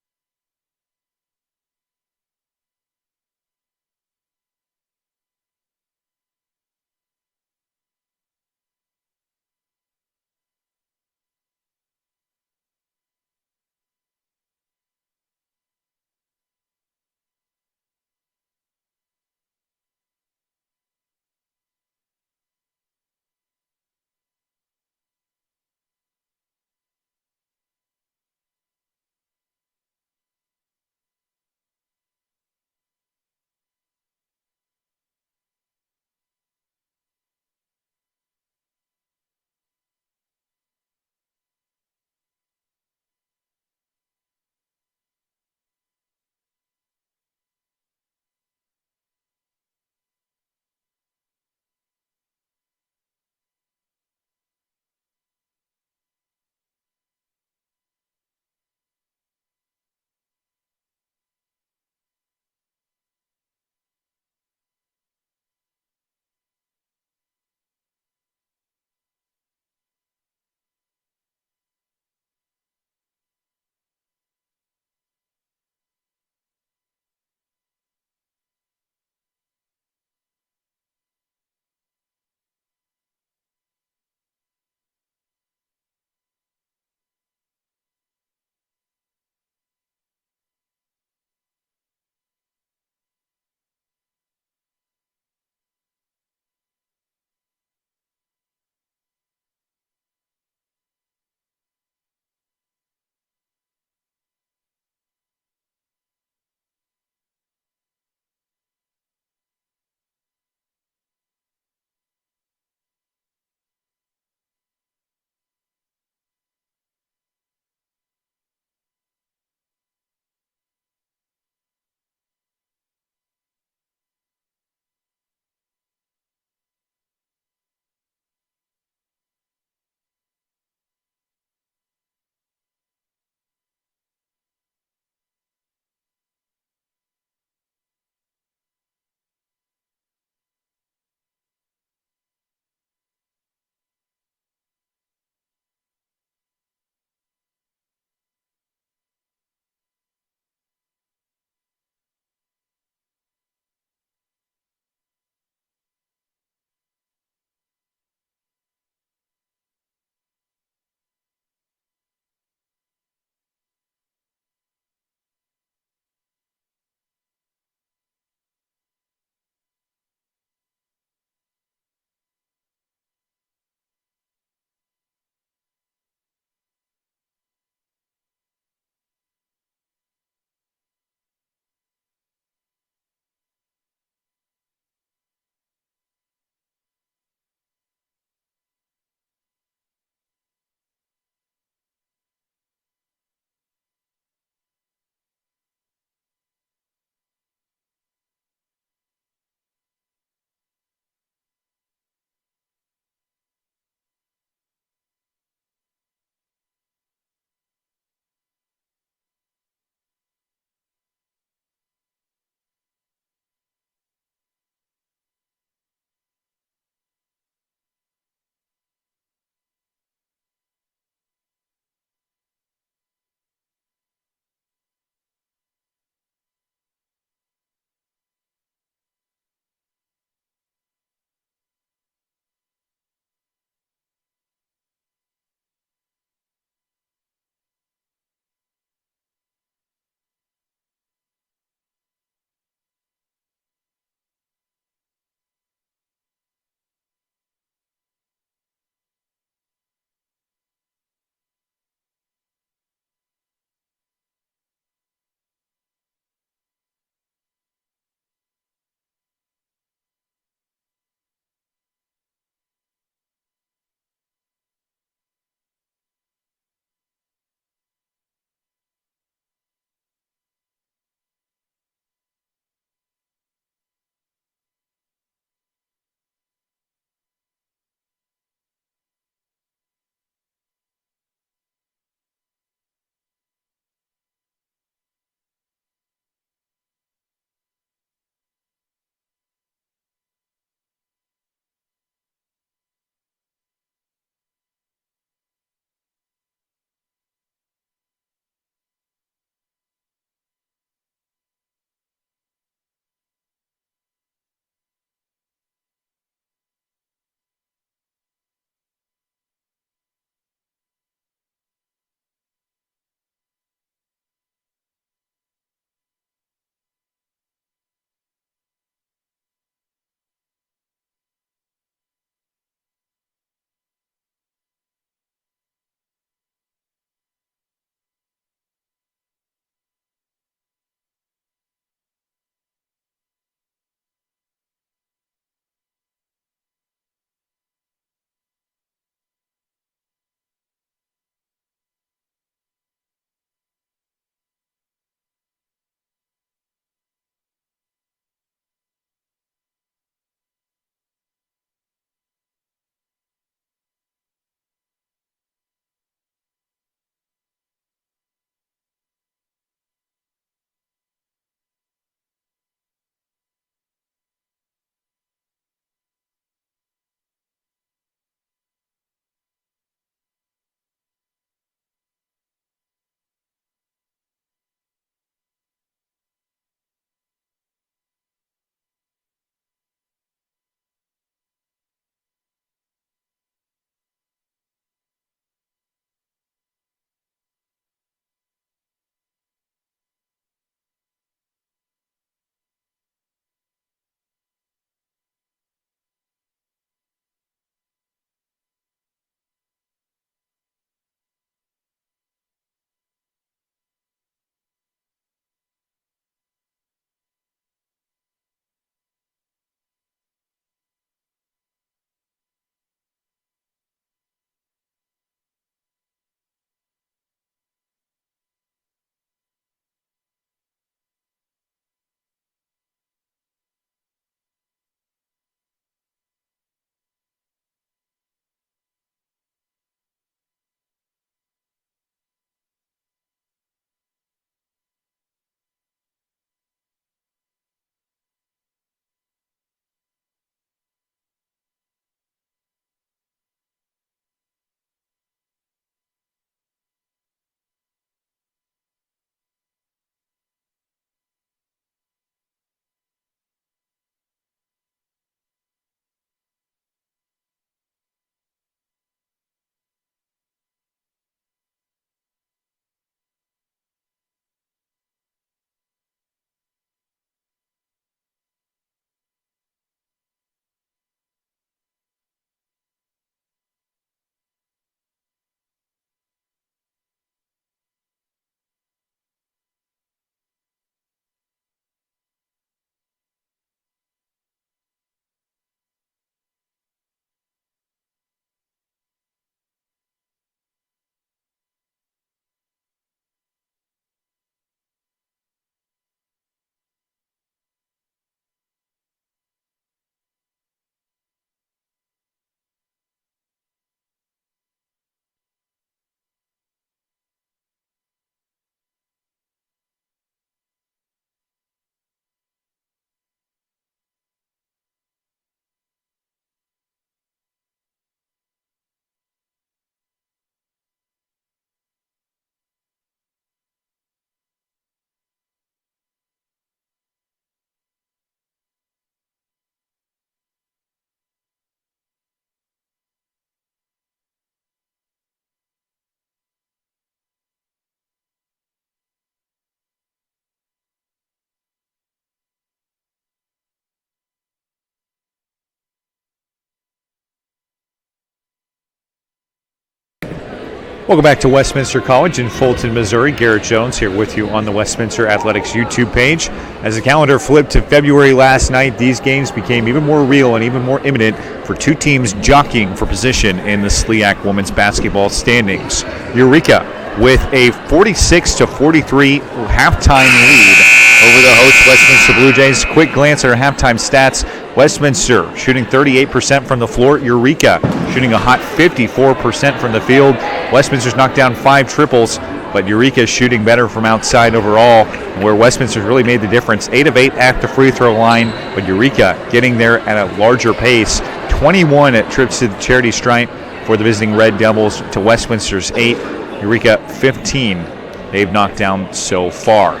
Welcome back to Westminster College in Fulton, Missouri. Garrett Jones here with you on the Westminster Athletics YouTube page. As the calendar flipped to February last night, these games became even more real and even more imminent for two teams jockeying for position in the SLIAC women's basketball standings. Eureka with a 46-43 halftime lead over the host Westminster Blue Jays. Quick glance at our halftime stats. Westminster shooting 38% from the floor. Eureka shooting a hot 54% from the field. Westminster's knocked down 5 triples, but Eureka is shooting better from outside overall, where Westminster's really made the difference. 8 of 8 at the free throw line, but Eureka getting there at a larger pace. 21 at trips to the charity stripe for the visiting Red Devils to Westminster's 8. Eureka 15 they've knocked down so far.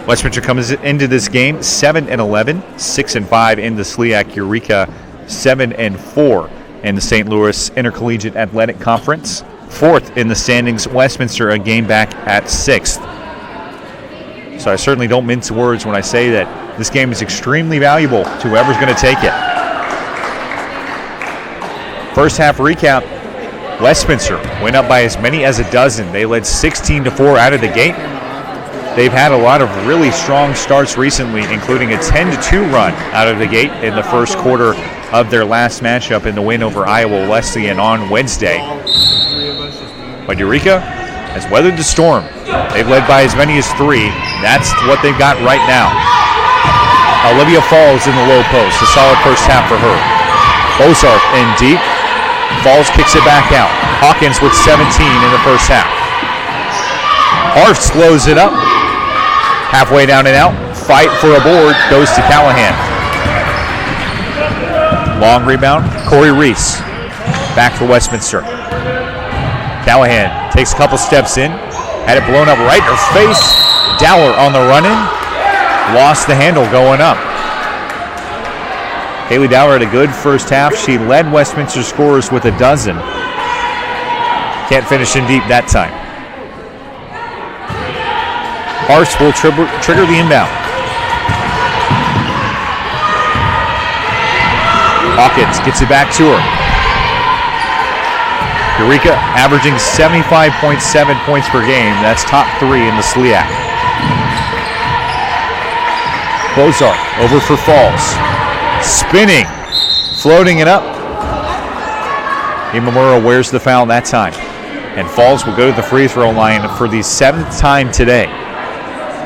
Westminster comes into this game 7-11, 6-5 in the SLIAC. Eureka 7-4 in the St. Louis Intercollegiate Athletic Conference. 4th in the standings. Westminster a game back at 6th. So I certainly don't mince words when I say that this game is extremely valuable to whoever's going to take it. First half recap. Westminster went up by as many as a dozen. They led 16-4 out of the gate. They've had a lot of really strong starts recently, including a 10-2 run out of the gate in the first quarter of their last matchup in the win over Iowa Wesleyan on Wednesday. But Eureka has weathered the storm. They've led by as many as 3. That's what they've got right now. Olivia Falls in the low post. A solid first half for her. Bozarth in deep. Falls kicks it back out. Hawkins with 17 in the first half. Harf slows it up. Halfway down and out. Fight for a board goes to Callahan. Long rebound. Corey Reese. Back for Westminster. Callahan takes a couple steps in. Had it blown up right in her face. Dowler on the run-in. Lost the handle going up. Haley Dowler had a good first half. She led Westminster scorers with a dozen. Can't finish in deep that time. Arce will trigger the inbound. Hawkins gets it back to her. Eureka averaging 75.7 points per game. That's top 3 in the SLIAC. Bozarth over for Falls. Spinning. Floating it up. Imamura wears the foul that time. And Falls will go to the free throw line for the 7th time today.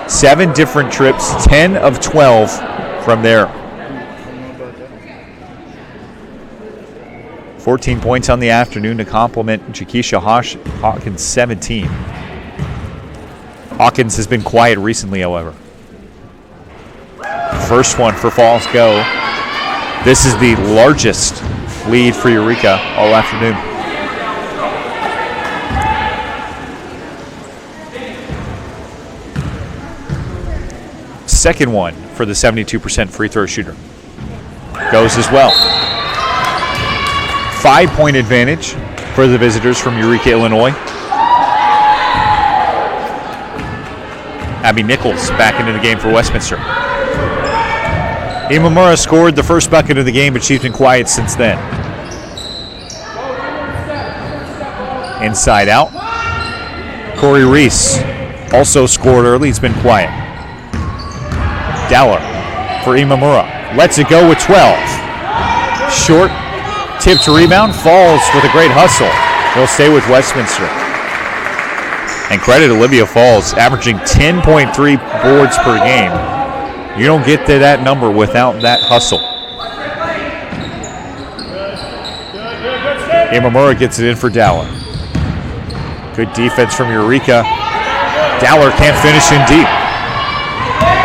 7 different trips, 10 of 12 from there. 14 points on the afternoon to complement Jakisha Hawkins' 17. Hawkins has been quiet recently, however. First one for Falls go. This is the largest lead for Eureka all afternoon. Second one for the 72% free throw shooter. Goes as well. 5-point advantage for the visitors from Eureka, Illinois. Abby Nichols back into the game for Westminster. Imamura scored the first bucket of the game, but she's been quiet since then. Inside out. Corey Reese also scored early. He's been quiet. Dowler for Imamura. Lets it go with 12. Short. Tipped rebound. Falls with a great hustle. He'll stay with Westminster. And credit Olivia Falls, averaging 10.3 boards per game. You don't get to that number without that hustle. Imamura gets it in for Dowler. Good defense from Eureka. Dowler can't finish in deep.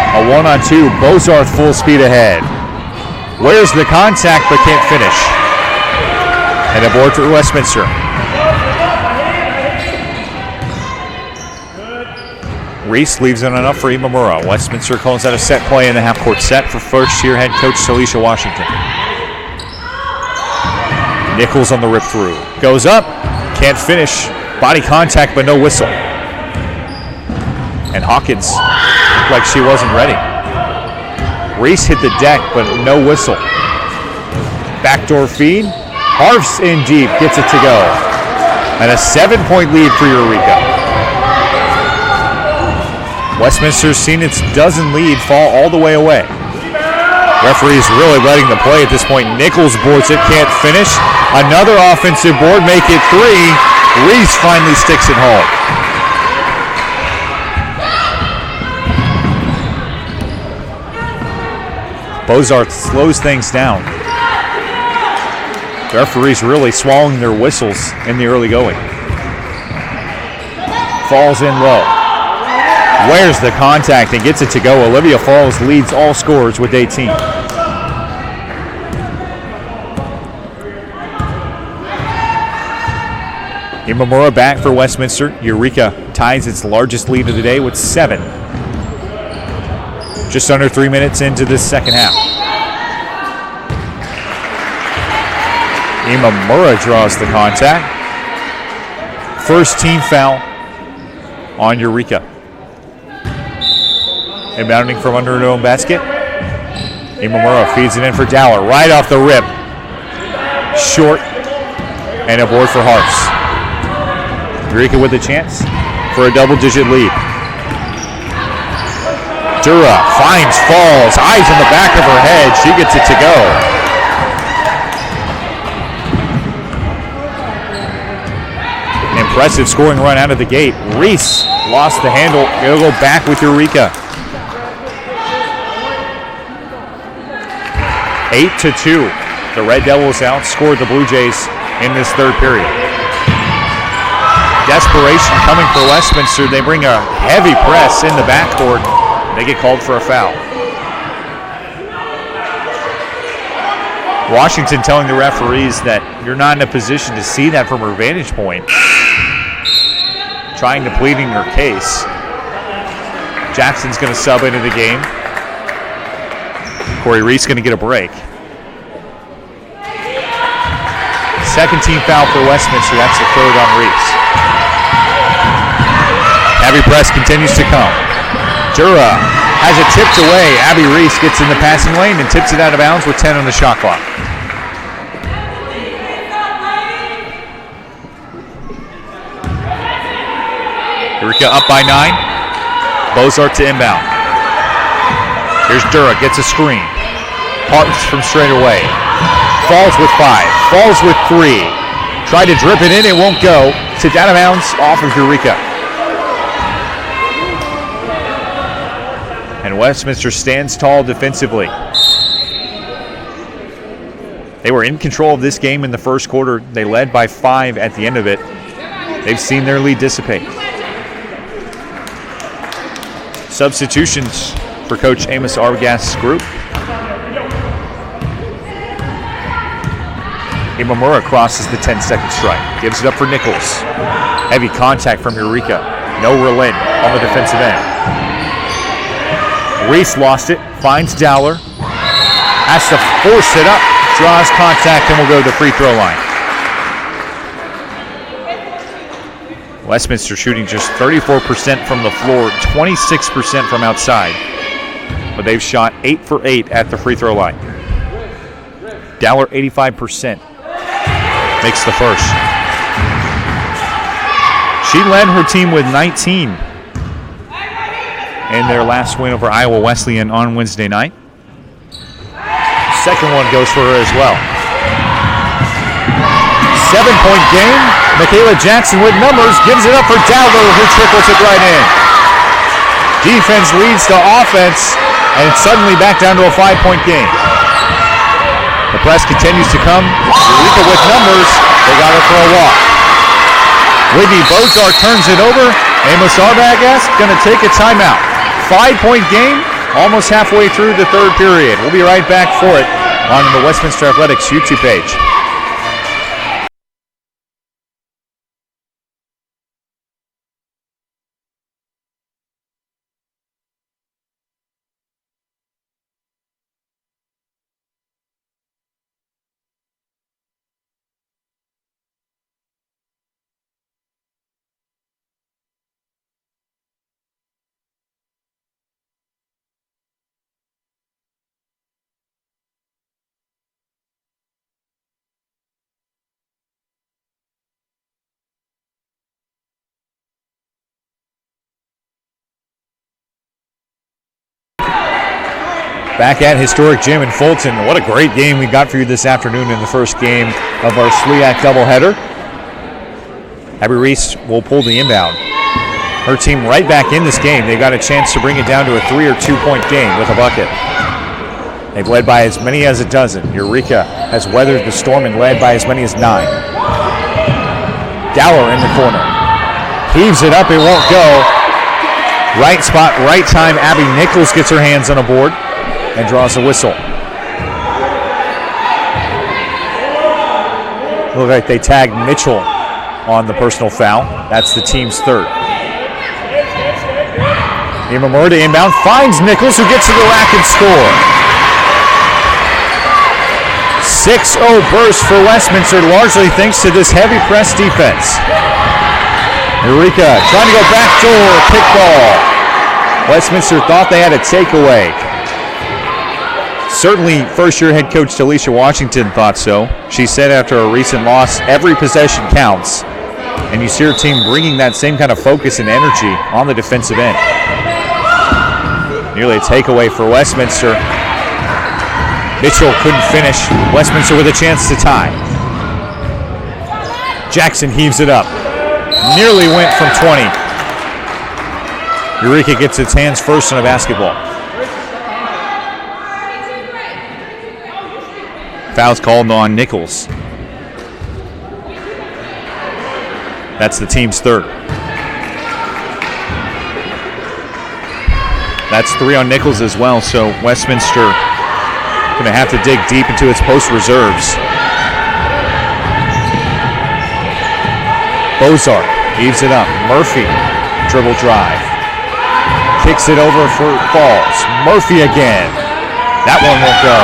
A 1-on-2. Bozarth full speed ahead. Wears the contact but can't finish. And a board for Westminster. Reese leaves it enough for Imamura. Westminster calls out a set play in the half-court set for first-year head coach Salisha Washington. Nichols on the rip-through. Goes up. Can't finish. Body contact, but no whistle. And Hawkins looked like she wasn't ready. Reese hit the deck, but no whistle. Backdoor feed. Harf's in deep. Gets it to go. And a 7-point lead for Eureka. Westminster's seen its dozen lead fall all the way away. Referee's really letting the play at this point. Nichols boards it, can't finish. Another offensive board, make it 3. Reese finally sticks it home. Bozarth slows things down. The referees really swallowing their whistles in the early going. Falls in low. Wears the contact and gets it to go. Olivia Falls leads all scorers with 18. Imamura back for Westminster. Eureka ties its largest lead of the day with 7. Just under 3 minutes into this second half. Imamura draws the contact. First team foul on Eureka. Inbounding from under her own basket. Imamura feeds it in for Dowler. Right off the rip. Short. And a board for Harps. Eureka with a chance for a double-digit lead. Dura finds Falls. Eyes in the back of her head. She gets it to go. Impressive scoring run out of the gate. Reese lost the handle. It'll go back with Eureka. 8-2. The Red Devils outscored the Blue Jays in this third period. Desperation coming for Westminster. They bring a heavy press in the backcourt. They get called for a foul. Washington telling the referees that you're not in a position to see that from her vantage point. Trying to pleading her case. Jackson's going to sub into the game. Corey Reese going to get a break. Second team foul for Westminster. That's the third on Reese. Heavy press continues to come. Dura has it tipped away. Abby Reese gets in the passing lane and tips it out of bounds with 10 on the shot clock. Eureka up by 9. Bozarth to inbound. Here's Dura, gets a screen. Harps from straight away. Falls with 5. Falls with 3. Tried to drip it in, it won't go. Tipped out of bounds off of Eureka. And Westminster stands tall defensively. They were in control of this game in the first quarter. They led by 5 at the end of it. They've seen their lead dissipate. Substitutions for Coach Amos Arbogast's group. Imamura crosses the 10-second strike. Gives it up for Nichols. Heavy contact from Eureka. No relent on the defensive end. Reese lost it. Finds Dowler. Has to force it up. Draws contact and will go to the free throw line. Westminster shooting just 34% from the floor, 26% from outside. But they've shot 8 for 8 at the free throw line. Dowler 85%. Makes the first. She led her team with 19 in their last win over Iowa Wesleyan on Wednesday night. Second one goes for her as well. 7-point game. Michaela Jackson with numbers, gives it up for Dowler, who trickles it right in. Defense leads to offense, and it's suddenly back down to a 5-point game. The press continues to come. Eureka with numbers. They got her for a walk. Whitney Bozarth turns it over. Amos Arbogast going to take a timeout. 5-point game, almost halfway through the third period. We'll be right back for it on the Westminster Athletics YouTube page. Back at Historic Gym in Fulton. What a great game we got for you this afternoon in the first game of our SLIAC doubleheader. Abby Reese will pull the inbound. Her team right back in this game. They've got a chance to bring it down to a 3 or 2 point game with a bucket. They've led by as many as a dozen. Eureka has weathered the storm and led by as many as 9. Dowler in the corner. Heaves it up, it won't go. Right spot, right time. Abby Nichols gets her hands on a board and draws a whistle. Look like they tagged Mitchell on the personal foul. That's the team's 3rd. Imamura to inbound, finds Nichols, who gets to the rack and score. 6-0 burst for Westminster, largely thanks to this heavy press defense. Eureka trying to go backdoor, kickball. Westminster thought they had a takeaway. Certainly, first-year head coach Talisha Washington thought so. She said after a recent loss, every possession counts. And you see her team bringing that same kind of focus and energy on the defensive end. Nearly a takeaway for Westminster. Mitchell couldn't finish. Westminster with a chance to tie. Jackson heaves it up. Nearly went from 20. Eureka gets its hands first on a basketball. Foul's called on Nichols. That's the team's 3rd. That's 3 on Nichols as well, so Westminster going to have to dig deep into its post reserves. Bozark heaves it up. Murphy, dribble drive. Kicks it over for Falls. Murphy again. That one won't go.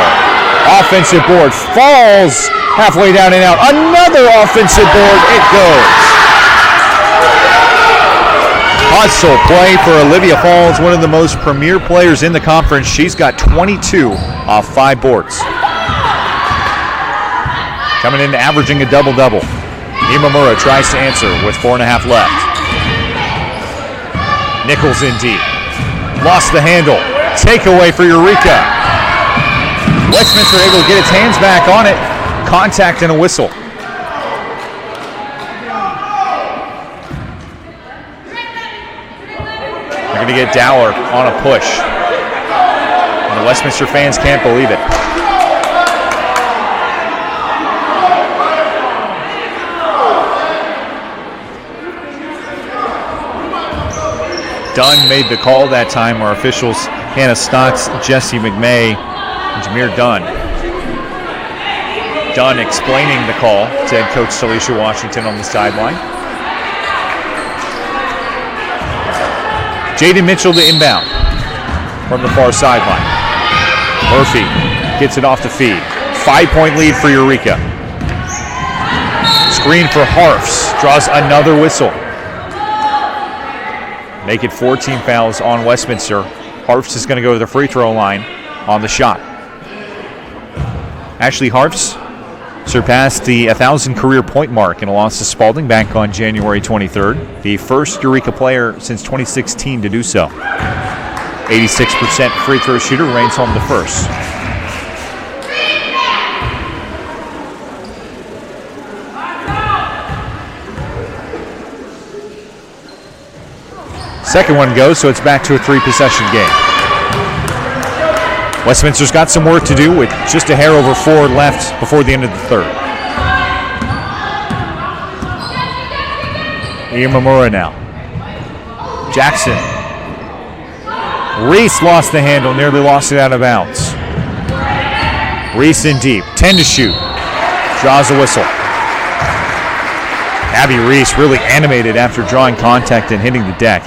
Offensive board. Falls halfway down and out. Another offensive board. It goes. Hustle play for Olivia Falls, one of the most premier players in the conference. She's got 22 off 5 boards. Coming in averaging a double-double. Imamura tries to answer with 4.5 left. Nichols in deep. Lost the handle. Takeaway for Eureka. Westminster able to get its hands back on it. Contact and a whistle. They're going to get Dowler on a push. And the Westminster fans can't believe it. Dunn made the call that time. Our officials, Hannah Stotts, Jesse McMay, and Jameer Dunn. Dunn explaining the call to head coach Talisha Washington on the sideline. Jaden Mitchell to inbound from the far sideline. Murphy gets it off the feed. 5-point lead for Eureka. Screen for Harfs. Draws another whistle. Make it 14 fouls on Westminster. Harfs is going to go to the free throw line on the shot. Ashley Harfs surpassed the 1,000 career point mark in a loss to Spalding back on January 23rd. The first Eureka player since 2016 to do so. 86% free throw shooter, reigns home the first. Second one goes, so it's back to a 3-possession game. Westminster's got some work to do with just a hair over 4 left before the end of the third. Imamura now. Jackson. Reese lost the handle, nearly lost it out of bounds. Reese in deep, 10 to shoot. Draws a whistle. Abby Reese really animated after drawing contact and hitting the deck.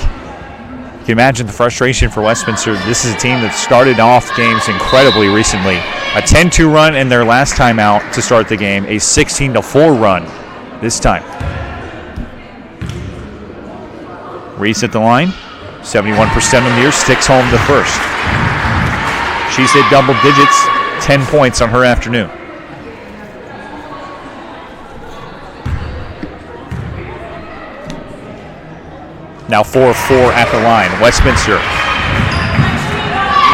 You can imagine the frustration for Westminster. This is a team that started off games incredibly recently. A 10-2 run in their last time out to start the game. A 16-4 run this time. Reese at the line. 71% on the year. Sticks home the first. She's hit double digits. 10 points on her afternoon. Now 4-4 at the line. Westminster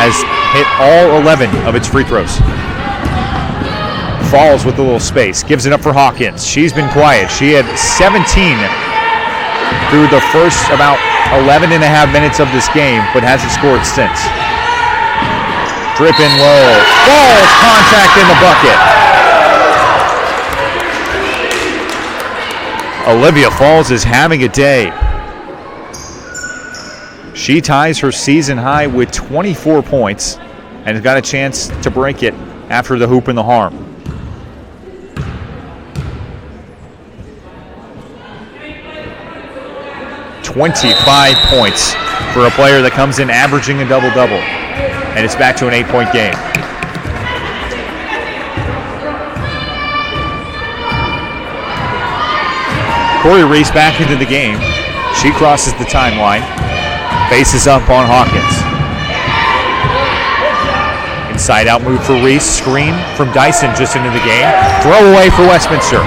has hit all 11 of its free throws. Falls with a little space, gives it up for Hawkins. She's been quiet. She had 17 through the first about 11 and a half minutes of this game, but hasn't scored since. Dripping low. Falls, contact in the bucket. Olivia Falls is having a day. She ties her season high with 24 points and has got a chance to break it after the hoop and the harm. "25 points for a player that comes in averaging a double-double. And it's back to an 8-point game. Corey Reese back into the game. She crosses the timeline. Faces up on Hawkins. Inside out move for Reese. Screen from Dyson just into the game. Throw away for Westminster.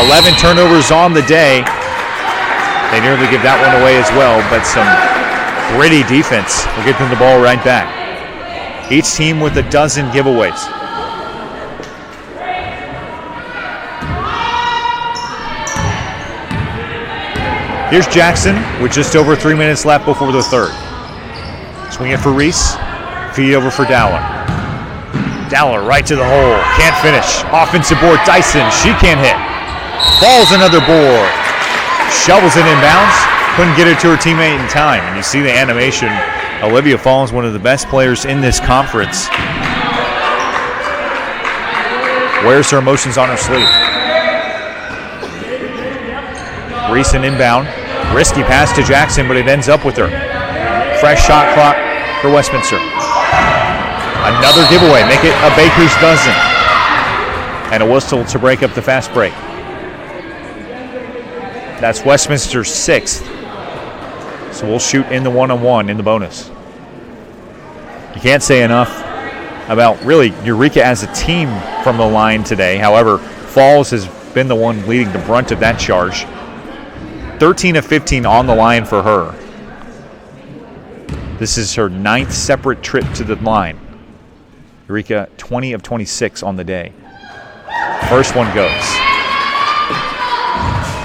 11 turnovers on the day. They nearly give that one away as well, but some gritty defense will get them the ball right back. Each team with a dozen giveaways. Here's Jackson with just over 3 minutes left before the third. Swing it for Reese. Feed over for Dowler. Dowler right to the hole. Can't finish. Offensive board, Dyson. She can't hit. Falls another board. Shovels it inbounds. Couldn't get it to her teammate in time. And you see the animation. Olivia Falls, one of the best players in this conference. Wears her emotions on her sleeve. Reese an inbound. Risky pass to Jackson, but it ends up with her. Fresh shot clock for Westminster. Another giveaway. Make it a baker's dozen. And a whistle to break up the fast break. That's Westminster's 6th. So we'll shoot in the one-on-one in the bonus. You can't say enough about really Eureka as a team from the line today. However, Falls has been the one leading the brunt of that charge. 13 of 15 on the line for her. This is her 9th separate trip to the line. Eureka 20 of 26 on the day. First one goes.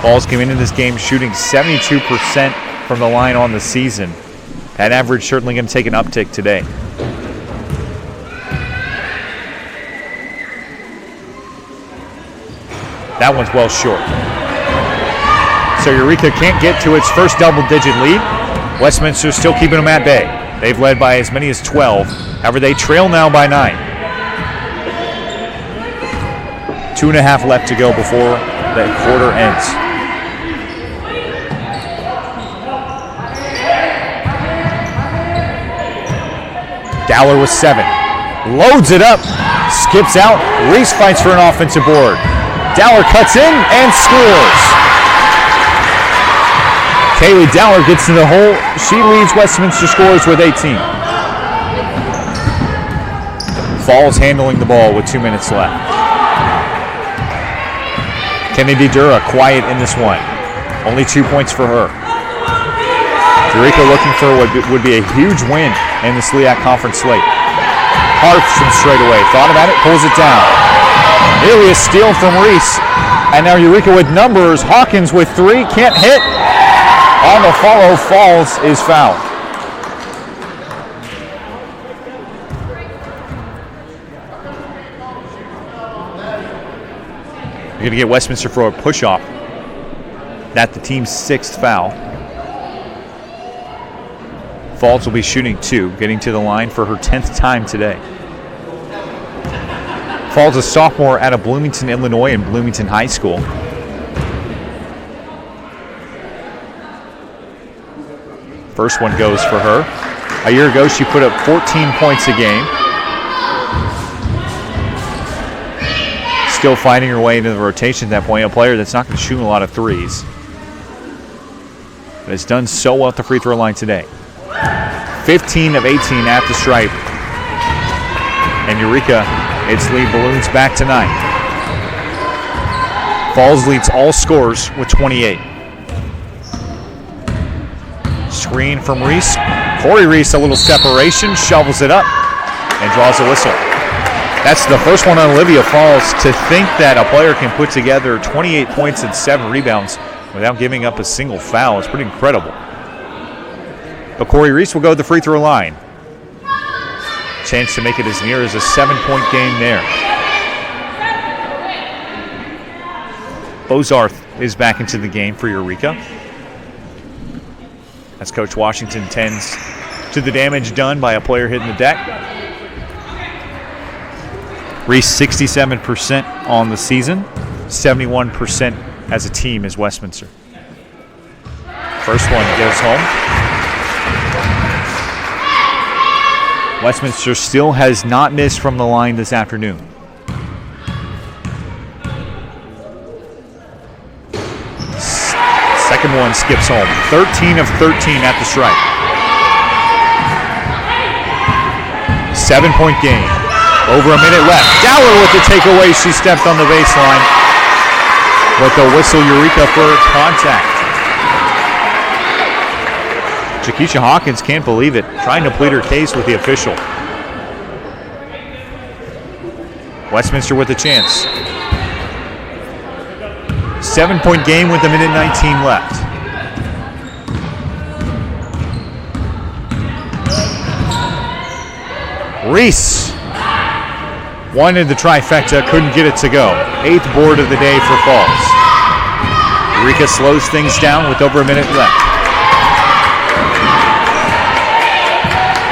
Falls came into this game shooting 72% from the line on the season. That average certainly going to take an uptick today. That one's well short. So Eureka can't get to its first double-digit lead. Westminster's still keeping them at bay. They've led by as many as 12. However, they trail now by 9. 2.5 left to go before the quarter ends. Dowler with 7. Loads it up. Skips out. Reese fights for an offensive board. Dowler cuts in and scores. Kaylee Dowler gets to the hole. She leads Westminster scores with 18. Falls handling the ball with 2 minutes left. Kennedy Dura quiet in this one. Only 2 points for her. Eureka looking for what would be a huge win in the SLIAC conference slate. Harps from straight away. Thought about it, pulls it down. Nearly a steal from Reese. And now Eureka with numbers. Hawkins with 3, can't hit. On the follow, Falls is fouled. You're going to get Westminster for a push-off. That's the team's 6th foul. Falls will be shooting 2, getting to the line for her 10th time today. Falls a sophomore out of Bloomington, Illinois and Bloomington High School. First one goes for her. A year ago, she put up 14 points a game. Still finding her way into the rotation at that point. A player that's not going to shoot a lot of threes. But has done so well at the free throw line today. 15 of 18 at the stripe. And Eureka, its lead balloons back to 9. Falls leads all scorers with 28. Screen from Reese. Corey Reese, a little separation, shovels it up, and draws a whistle. That's the first one on Olivia Falls. To think that a player can put together 28 points and 7 rebounds without giving up a single foul is pretty incredible. But Corey Reese will go to the free throw line. Chance to make it as near as a 7-point game there. Bozarth is back into the game for Eureka, as Coach Washington tends to the damage done by a player hitting the deck. Reese 67% on the season, 71% as a team is Westminster. First one goes home. Westminster still has not missed from the line this afternoon. Second one skips home. 13 of 13 at the stripe. 7-point game. Over a minute left. Dowler with the takeaway. She stepped on the baseline with the whistle. Eureka for contact. Jakeisha Hawkins can't believe it. Trying to plead her case with the official. Westminster with a chance. 7-point game with a minute 19 left. Reese wanted the trifecta, couldn't get it to go. 8th board of the day for Falls. Eureka slows things down with over a minute left.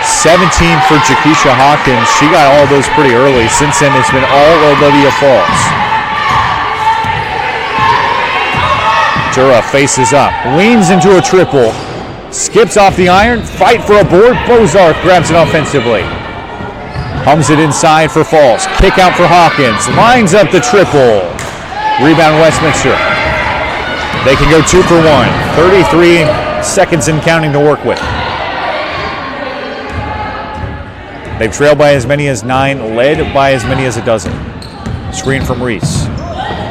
17 for Jakeisha Hawkins. She got all those pretty early. Since then, it's been all Olivia Falls. Jura faces up, leans into a triple, skips off the iron, fight for a board. Bozarth grabs it offensively. Hums it inside for Falls. Kick out for Hawkins. Lines up the triple. Rebound Westminster. They can go 2 for 1. 33 seconds and counting to work with. They've trailed by as many as 9, led by as many as a dozen. Screen from Reese.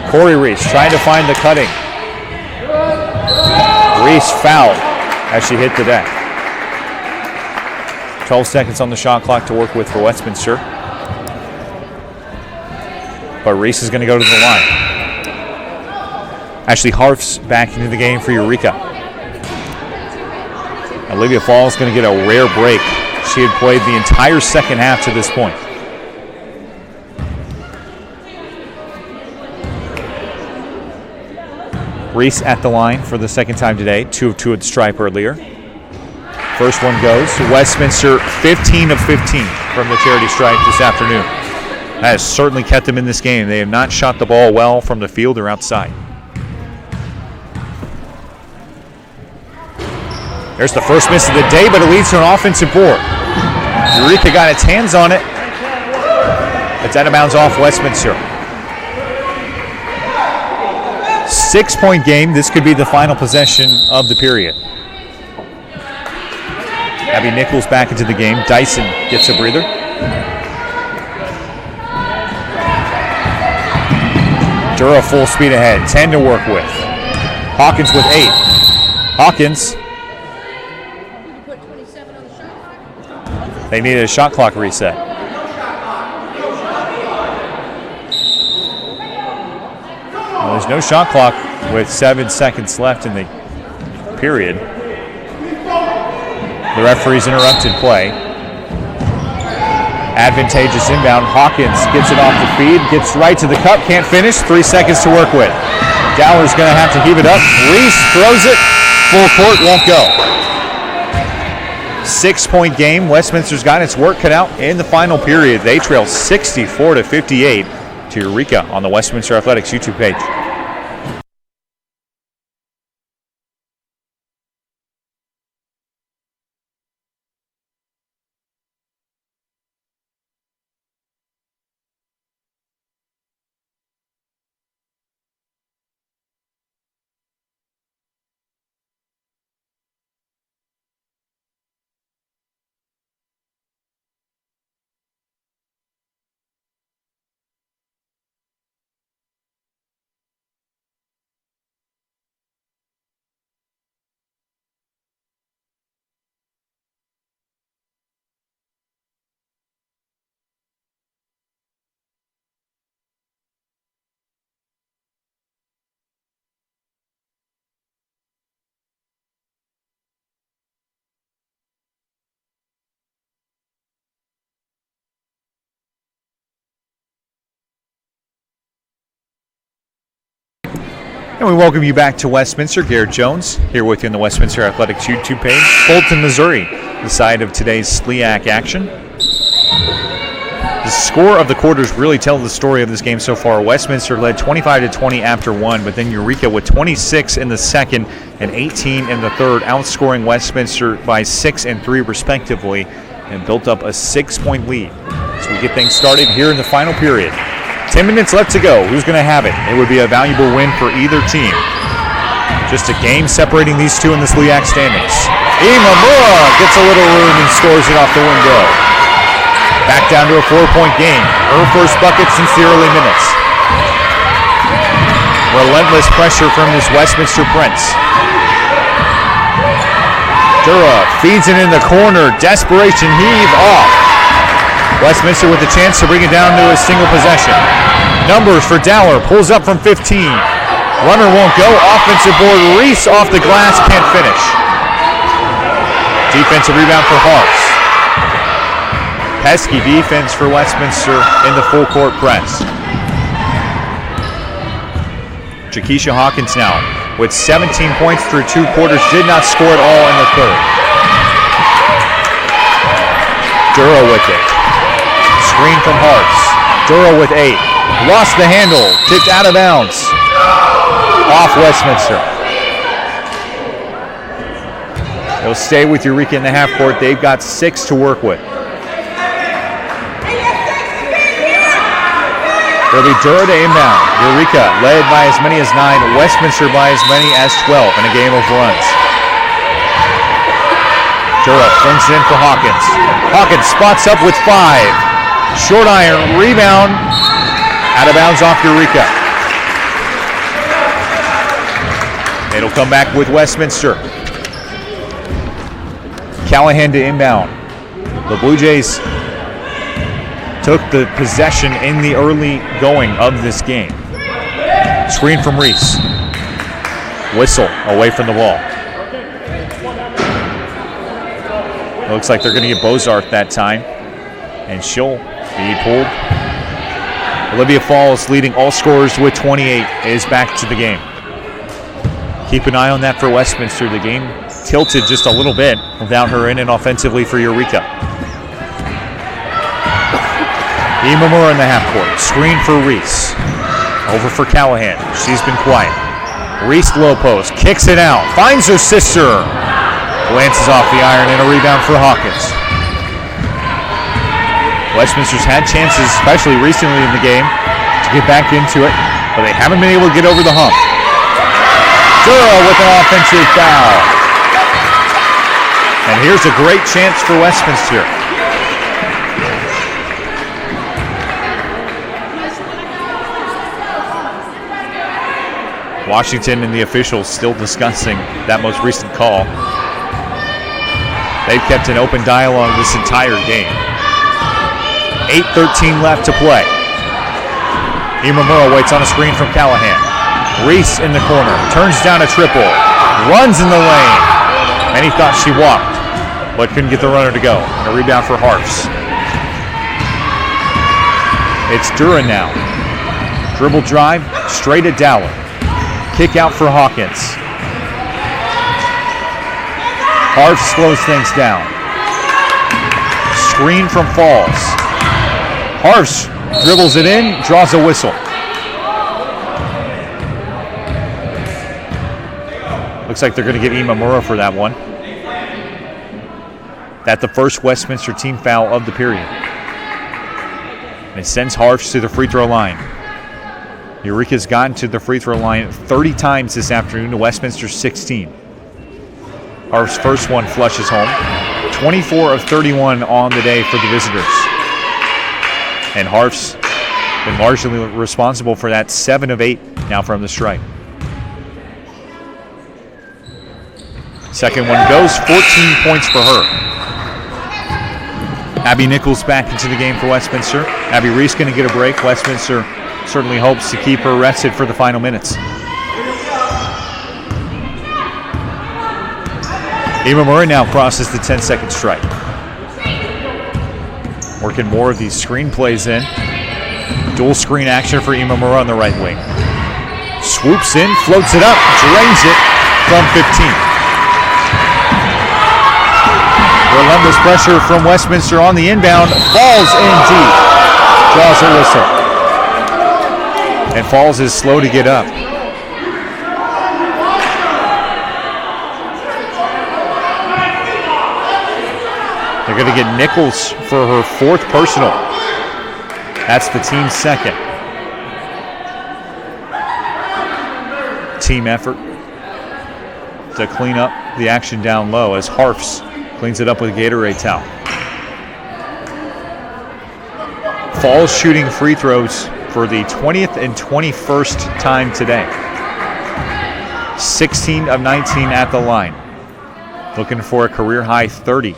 Corey Reese trying to find the cutting. Reese fouled as she hit the deck. 12 seconds on the shot clock to work with for Westminster. But Reese is going to go to the line. Ashley Harf's back into the game for Eureka. Olivia Falls is going to get a rare break. She had played the entire second half to this point. Reese at the line for the second time today. 2 of 2 at the stripe earlier. First one goes to Westminster, 15 of 15 from the charity stripe this afternoon. That has certainly kept them in this game. They have not shot the ball well from the field or outside. There's the first miss of the day, but it leads to an offensive board. Eureka got its hands on it. It's out of bounds off Westminster. 6-point game. This could be the final possession of the period. Abby Nichols back into the game. Dyson gets a breather. Dura full speed ahead. 10 to work with. Hawkins with 8. Hawkins. They needed a shot clock reset. Well, there's no shot clock with 7 seconds left in the period. The referee's interrupted play. Advantageous inbound. Hawkins gets it off the feed, gets right to the cup, can't finish. 3 seconds to work with. Dowler's going to have to heave it up. Reese throws it. Full court, won't go. 6-point game. Westminster's got its work cut out in the final period. They trail 64 to 58 to Eureka on the Westminster Athletics YouTube page. And we welcome you back to Westminster. Garrett Jones here with you on the Westminster Athletics YouTube page. Fulton, Missouri, the side of today's SLIAC action. The score of the quarters really tell the story of this game so far. Westminster led 25-20 after one, but then Eureka with 26 in the second and 18 in the third, outscoring Westminster by 6 and 3 respectively, and built up a 6-point lead. So we get things started here in the final period. 10 minutes left to go. Who's going to have it? It would be a valuable win for either team. Just a game separating these two in the SLIAC standings. Imamura gets a little room and scores it off the window. Back down to a 4-point game. Her first bucket since the early minutes. Relentless pressure from this Westminster Prince. Dura feeds it in the corner. Desperation heave off. Westminster with a chance to bring it down to a single possession. Numbers for Dowler. Pulls up from 15. Runner won't go. Offensive board. Reese off the glass. Can't finish. Defensive rebound for Hawks. Pesky defense for Westminster in the full court press. Jakeisha Hawkins now with 17 points through 2 quarters. Did not score at all in the third. Dura with it. Screen from Harps. Dura with 8. Lost the handle. Kicked out of bounds. Off Westminster. They'll stay with Eureka in the half court. They've got 6 to work with. It'll be Dura to inbound. Eureka led by as many as 9. Westminster by as many as 12 in a game of runs. Dura flings it in for Hawkins. Hawkins spots up with 5. Short iron, rebound, out of bounds off Eureka. It'll come back with Westminster. Callahan to inbound. The Blue Jays took the possession in the early going of this game. Screen from Reese. Whistle away from the ball. It looks like they're going to get Bozarth that time, and she'll be pulled. Olivia Falls, leading all scorers with 28, is back to the game. Keep an eye on that for Westminster. The game tilted just a little bit without her in and offensively for Eureka. Imamura in the half court. Screen for Reese. Over for Callahan. She's been quiet. Reese low post. Kicks it out. Finds her sister. Glances off the iron and a rebound for Hawkins. Westminster's had chances, especially recently in the game, to get back into it, but they haven't been able to get over the hump. Dura with an offensive foul. And here's a great chance for Westminster. Washington and the officials still discussing that most recent call. They've kept an open dialogue this entire game. 8:13 left to play. Imamura waits on a screen from Callahan. Reese in the corner, turns down a triple, runs in the lane. Many thought she walked, but couldn't get the runner to go. And a rebound for Harps. It's Dura now. Dribble drive, straight at Dowler. Kick out for Hawkins. Harps slows things down. Screen from Falls. Harps dribbles it in, draws a whistle. Looks like they're going to give Imamura for that one. That's the first Westminster team foul of the period. And it sends Harps to the free throw line. Eureka's gotten to the free throw line 30 times this afternoon to Westminster's 16. Harps' first one flushes home. 24 of 31 on the day for the visitors. And Harps been largely responsible for that. 7 of 8 now from the stripe. Second one goes, 14 points for her. Abby Nichols back into the game for Westminster. Abby Reese going to get a break. Westminster certainly hopes to keep her rested for the final minutes. Imamura now crosses the 10-second stripe. Working more of these screen plays in. Dual screen action for Imamura on the right wing. Swoops in, floats it up, drains it from 15. Relentless pressure from Westminster on the inbound. Falls in deep. Draws a whistle. And Falls is slow to get up. They're going to get Nichols for her 4th personal. That's the team's 2nd. Team effort to clean up the action down low as Harfs cleans it up with a Gatorade towel. Falls shooting free throws for the 20th and 21st time today. 16 of 19 at the line. Looking for a career high 30.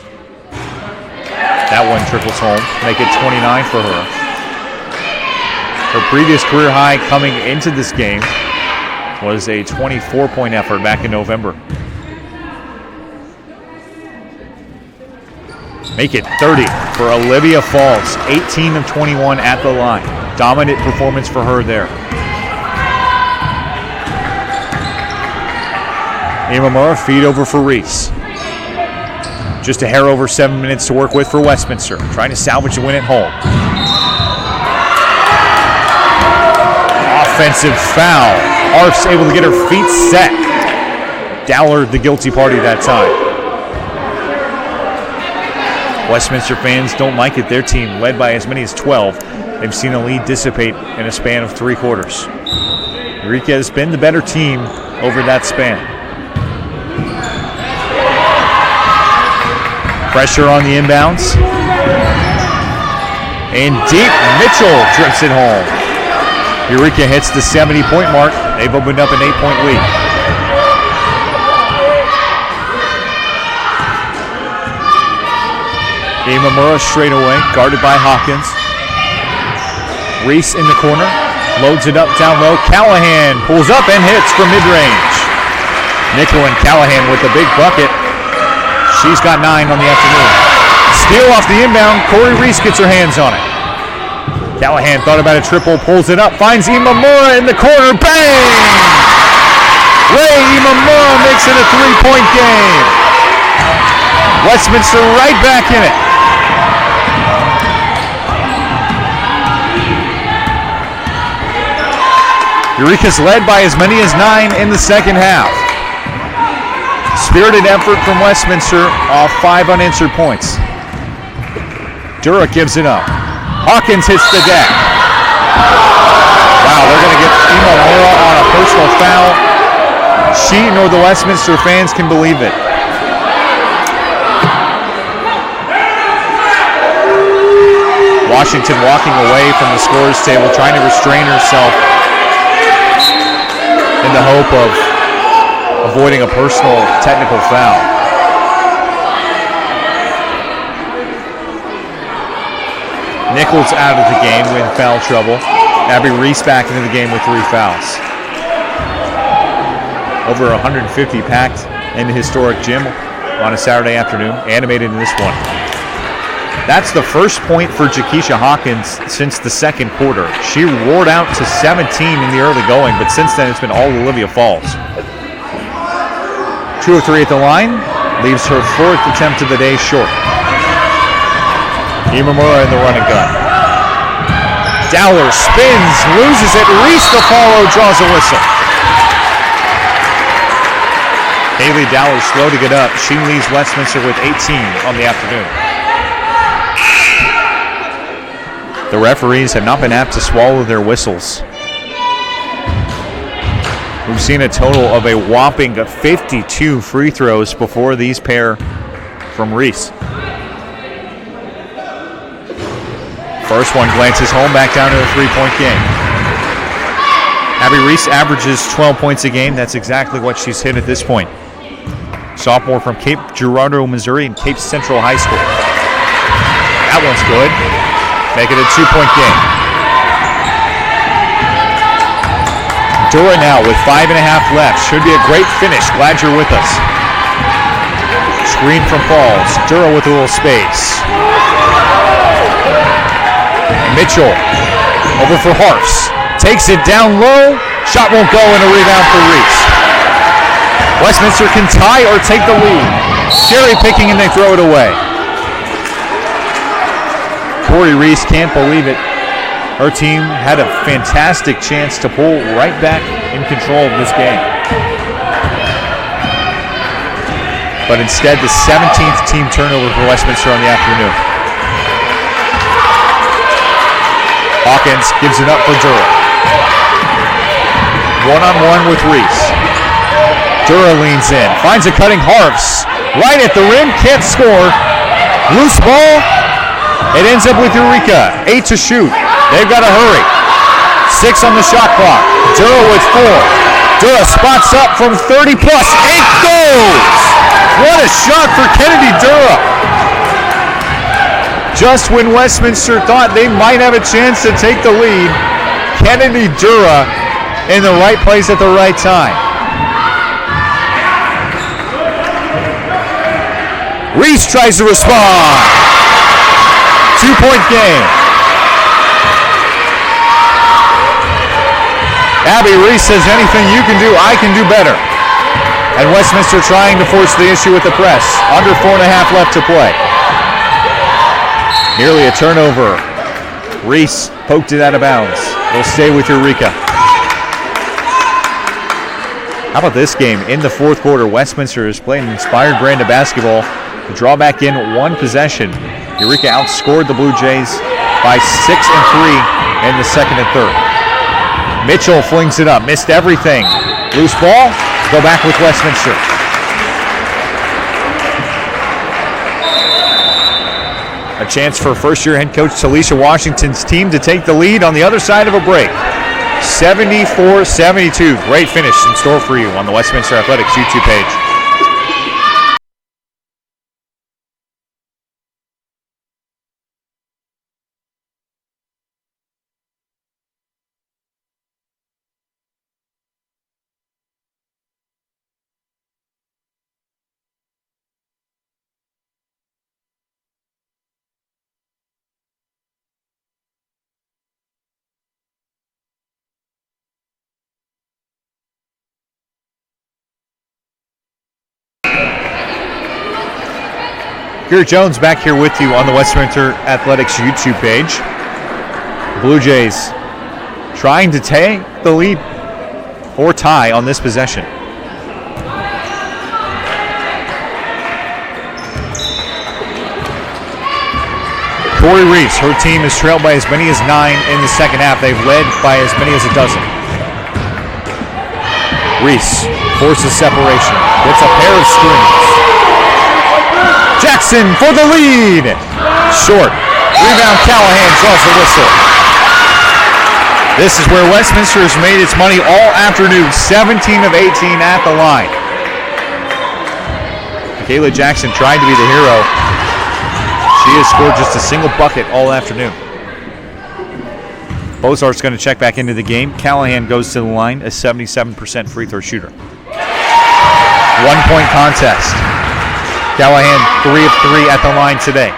That one trickles home, make it 29 for her. Her previous career high coming into this game was a 24-point effort back in November. Make it 30 for Olivia Falls, 18 of 21 at the line. Dominant performance for her there. Imamura feed over for Reese. Just a hair over 7 minutes to work with for Westminster, trying to salvage a win at home. Offensive foul. Arf's able to get her feet set. Dowler the guilty party that time. Westminster fans don't like it. Their team, led by as many as 12, they've seen a lead dissipate in a span of 3 quarters. Eureka has been the better team over that span. Pressure on the inbounds. And deep, Mitchell drips it home. Eureka hits the 70-point mark. They've opened up an 8-point lead. Imamura straight away, guarded by Hawkins. Reese in the corner, loads it up down low. Callahan pulls up and hits from mid-range. Nickel and Callahan with the big bucket. She's got 9 on the afternoon. Steal off the inbound. Corey Reese gets her hands on it. Callahan thought about a triple, pulls it up, finds Imamura in the corner. Bang! Ray Imamura makes it a 3-point game. Westminster right back in it. Eureka's led by as many as 9 in the second half. Spirited effort from Westminster off 5 unanswered points. Dura gives it up. Hawkins hits the deck. Wow, they're going to get Imamura on a personal foul. She nor the Westminster fans can believe it. Washington walking away from the scorer's table, trying to restrain herself in the hope of avoiding a personal technical foul. Nichols out of the game with foul trouble. Abby Reese back into the game with 3 fouls. Over 150 packed in the historic gym on a Saturday afternoon, animated in this one. That's the first point for Jakisha Hawkins since the second quarter. She roared out to 17 in the early going, but since then it's been all Olivia Falls. 2 of 3 at the line, leaves her 4th attempt of the day short. Imamura in the run and gun. Dowler spins, loses it. Reese the follow, draws a whistle. Haley Dowler slow to get up. She leads Westminster with 18 on the afternoon. The referees have not been apt to swallow their whistles. We've seen a total of a whopping 52 free throws before these pair from Reese. First one glances home, back down to a 3-point game. Abby Reese averages 12 points a game. That's exactly what she's hit at this point. Sophomore from Cape Girardeau, Missouri, and Cape Central High School. That one's good. Make it a 2-point game. Dura now with 5.5 left. Should be a great finish. Glad you're with us. Screen from Falls. Dura with a little space. Mitchell over for Harfs. Takes it down low. Shot won't go, and a rebound for Reese. Westminster can tie or take the lead. Cherry picking, and they throw it away. Corey Reese can't believe it. Her team had a fantastic chance to pull right back in control of this game. But instead, the 17th team turnover for Westminster on the afternoon. Hawkins gives it up for Dura. One-on-one with Reese. Dura leans in, finds a cutting Harfs. Right at the rim, can't score. Loose ball. It ends up with Eureka. 8 to shoot. They've got to hurry. 6 on the shot clock. Dura with 4. Dura spots up from 30 plus. 8 goes! What a shot for Kennedy Dura. Just when Westminster thought they might have a chance to take the lead, Kennedy Dura in the right place at the right time. Reese tries to respond. 2-point game. Abby Reese says, anything you can do, I can do better. And Westminster trying to force the issue with the press. Under 4.5 left to play. Nearly a turnover. Reese poked it out of bounds. They'll stay with Eureka. How about this game? In the fourth quarter, Westminster is playing an inspired brand of basketball. The draw back in 1 possession. Eureka outscored the Blue Jays by 6 and 3 in the second and third. Mitchell flings it up, missed everything. Loose ball, go back with Westminster. A chance for first-year head coach Talisha Washington's team to take the lead on the other side of a break. 74-72. Great finish in store for you on the Westminster Athletics YouTube page. Garrett Jones back here with you on the Westminster Athletics YouTube page. Blue Jays trying to take the lead or tie on this possession. Corey Reese, her team is trailed by as many as 9 in the second half. They've led by as many as a dozen. Reese forces separation, gets a pair of screens. Jackson for the lead. Short. Rebound, Callahan draws the whistle. This is where Westminster has made its money all afternoon. 17 of 18 at the line. Michaela Jackson tried to be the hero. She has scored just a single bucket all afternoon. Bozart's going to check back into the game. Callahan goes to the line, a 77% free throw shooter. 1-point contest. Callahan 3 of 3 at the line today.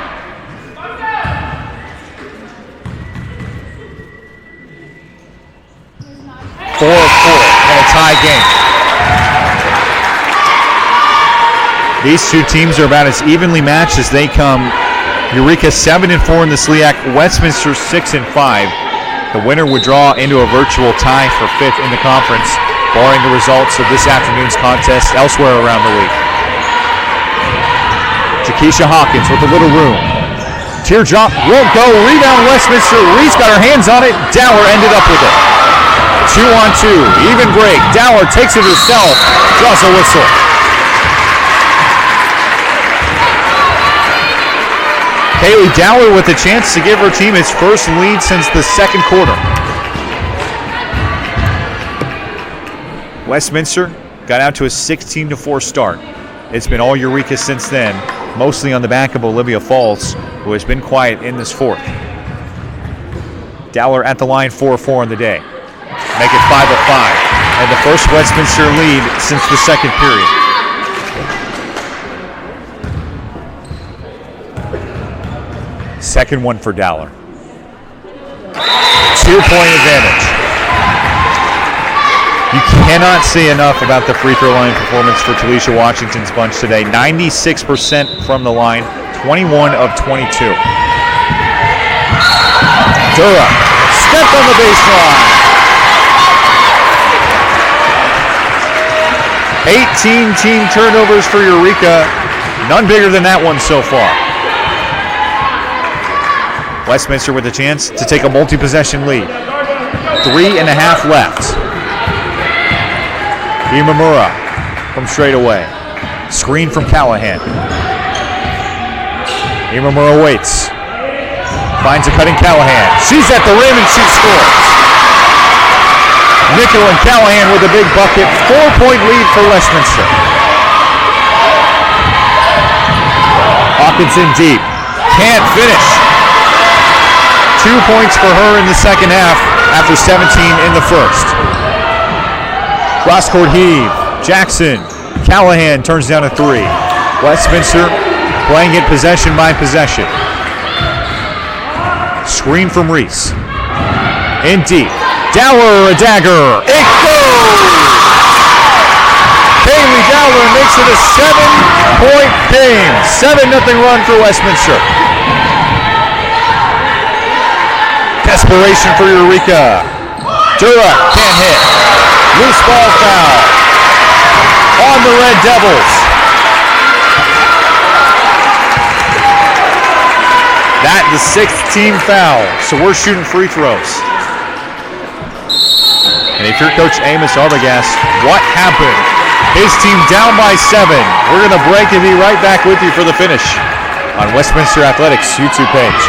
Four of 4 in a tie game. These two teams are about as evenly matched as they come. Eureka 7 and 4 in the SLIAC. Westminster 6 and 5. The winner would draw into a virtual tie for 5th in the conference, barring the results of this afternoon's contest elsewhere around the league. Keisha Hawkins with a little room. Teardrop won't go. Rebound Westminster. Reese got her hands on it. Dower ended up with it. 2-on-2. Even break. Dower takes it herself. Draws a whistle. Kaylee Dower with a chance to give her team its first lead since the second quarter. Westminster got out to a 16-4 start. It's been all Eureka since then, mostly on the back of Olivia Falls, who has been quiet in this fourth. Dowler at the line, 4-4 on the day. Make it 5 of 5, and the first Westminster lead since the second period. Second one for Dowler. 2-point advantage. You cannot say enough about the free throw line performance for Talisha Washington's bunch today. 96% from the line, 21 of 22. Dura stepped on the baseline. 18 team turnovers for Eureka. None bigger than that one so far. Westminster with a chance to take a multi-possession lead. 3.5 left. Imamura from straight away. Screen from Callahan. Imamura waits. Finds a cutting Callahan. She's at the rim and she scores. Nickel and Callahan with a big bucket. 4-point lead for Westminster. Hawkinson deep. Can't finish. 2 points for her in the second half after 17 in the first. Cross-court heave. Jackson. Callahan turns down a three. Westminster playing it possession by possession. Screen from Reese. In deep. Dowler, a dagger. It goes! Kaylee Dowler makes it a 7-point game. 7-0 run for Westminster. Desperation for Eureka. Dura can't hit. Loose ball foul on the Red Devils. That the 6th team foul, so we're shooting free throws. And if you're Coach Amos Arbogast, what happened? His team down by 7. We're going to break and be right back with you for the finish on Westminster Athletics YouTube page.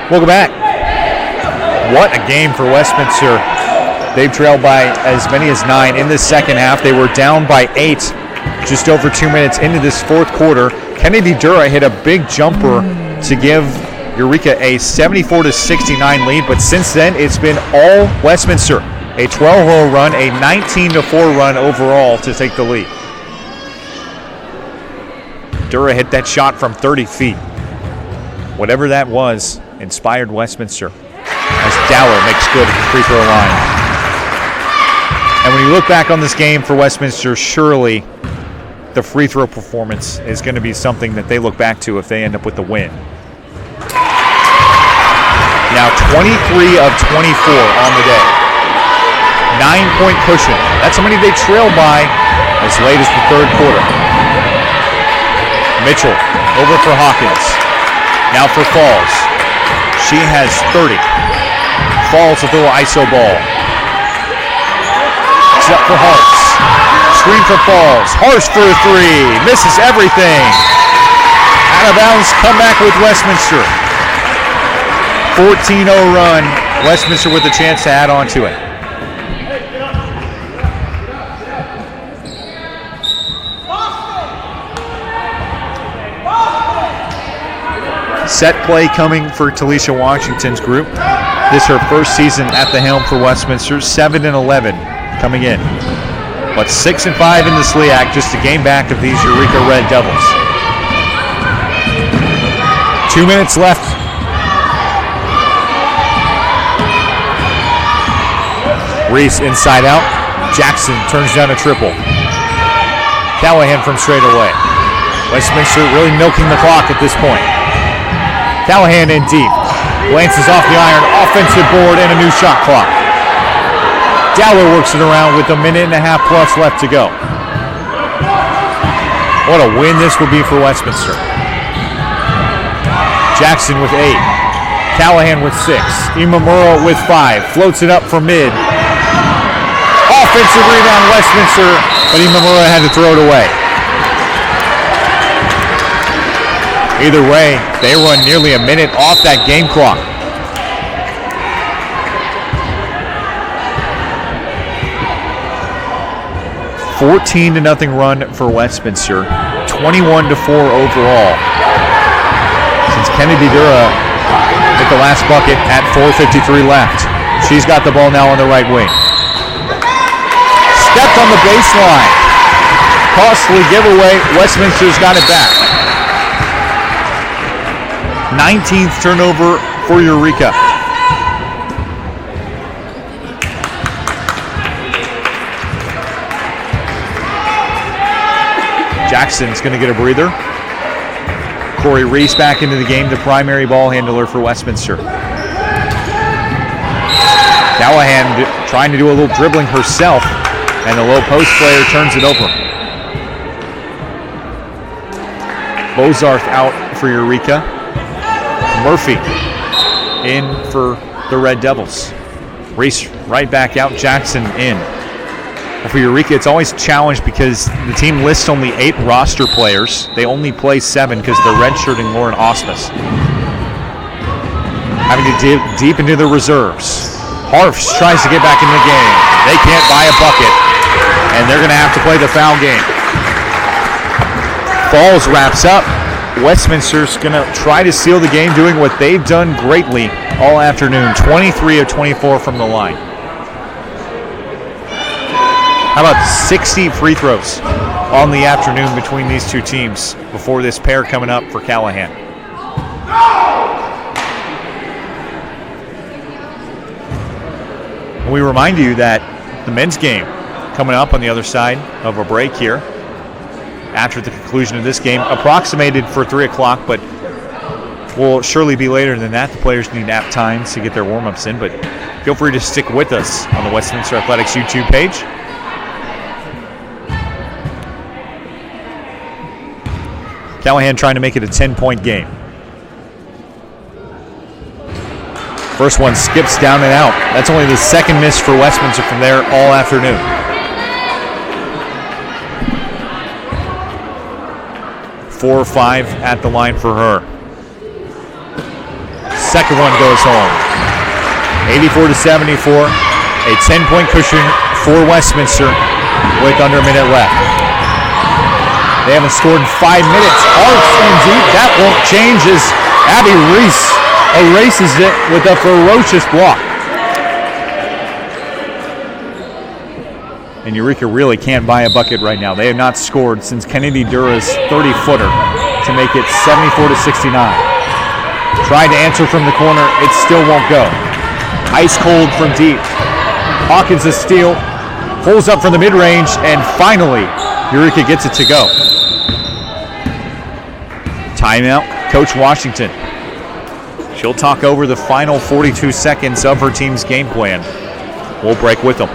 Welcome back. What a game for Westminster. They've trailed by as many as 9 in the second half. They were down by 8 just over 2 minutes into this fourth quarter. Kennedy Dura hit a big jumper to give Eureka a 74-69 lead, but since then it's been all Westminster. A 12-0 run, a 19-4 run overall to take the lead. Dura hit that shot from 30 feet. Whatever that was, inspired Westminster as Dowler makes good at the free throw line. And when you look back on this game for Westminster, surely the free throw performance is going to be something that they look back to if they end up with the win. Now 23 of 24 on the day. 9-point cushion. That's how many they trailed by as late as the third quarter. Mitchell over for Hawkins. Now for Falls. She has 30. Falls with a little ISO ball. It's up for Harps. Screen for Falls. Harps for a three. Misses everything. Out of bounds, comeback with Westminster. 14-0 run. Westminster with a chance to add on to it. Set play coming for Talisha Washington's group. This is her first season at the helm for Westminster. 7-11 coming in. But 6-5 in the SLIAC, just a game back of these Eureka Red Devils. 2 minutes left. Reese inside out. Jackson turns down a triple. Callahan from straight away. Westminster really milking the clock at this point. Callahan in deep. Glances off the iron. Offensive board and a new shot clock. Dowler works it around with a minute and a half plus left to go. What a win this would be for Westminster. Jackson with 8. Callahan with 6. Imamura with 5. Floats it up for mid. Offensive rebound, Westminster, but Imamura had to throw it away. Either way, they run nearly a minute off that game clock. $14-0 run for Westminster, 21-4 overall. Since Kennedy Dura hit the last bucket at 4:53 left. She's got the ball now on the right wing. Stepped on the baseline. Costly giveaway. Westminster's got it back. 19th turnover for Eureka. Jackson's going to get a breather. Corey Reese back into the game, the primary ball handler for Westminster. Callahan trying to do a little dribbling herself, and the low post player turns it over. Bozarth out for Eureka. Murphy in for the Red Devils. Reese right back out, Jackson in. For Eureka, it's always a challenge because the team lists only 8 roster players. They only play 7 because they're redshirting Lauren Osmus. Having to dig deep into the reserves. Harfs tries to get back into the game. They can't buy a bucket, and they're going to have to play the foul game. Falls wraps up. Westminster's going to try to seal the game, doing what they've done greatly all afternoon. 23 of 24 from the line. How about 60 free throws on the afternoon between these two teams before this pair coming up for Callahan? And we remind you that the men's game coming up on the other side of a break here after the conclusion of this game, approximated for 3 o'clock, but will surely be later than that. The players need nap time to get their warm-ups in, but feel free to stick with us on the Westminster Athletics YouTube page. Callahan trying to make it a 10-point game. First one skips down and out. That's only the second miss for Westminster from there all afternoon. Four or 5 at the line for her. Second one goes home. 84-74. A 10-point cushion for Westminster with under a minute left. They haven't scored in 5 minutes. Arcs in deep. That won't change as Abby Reese erases it with a ferocious block. And Eureka really can't buy a bucket right now. They have not scored since Kennedy Dura's 30-footer to make it 74-69. Tried to answer from the corner. It still won't go. Ice cold from deep. Hawkins a steal. Pulls up from the mid-range, and finally Eureka gets it to go. Timeout, Coach Washington. She'll talk over the final 42 seconds of her team's game plan. We'll break with them.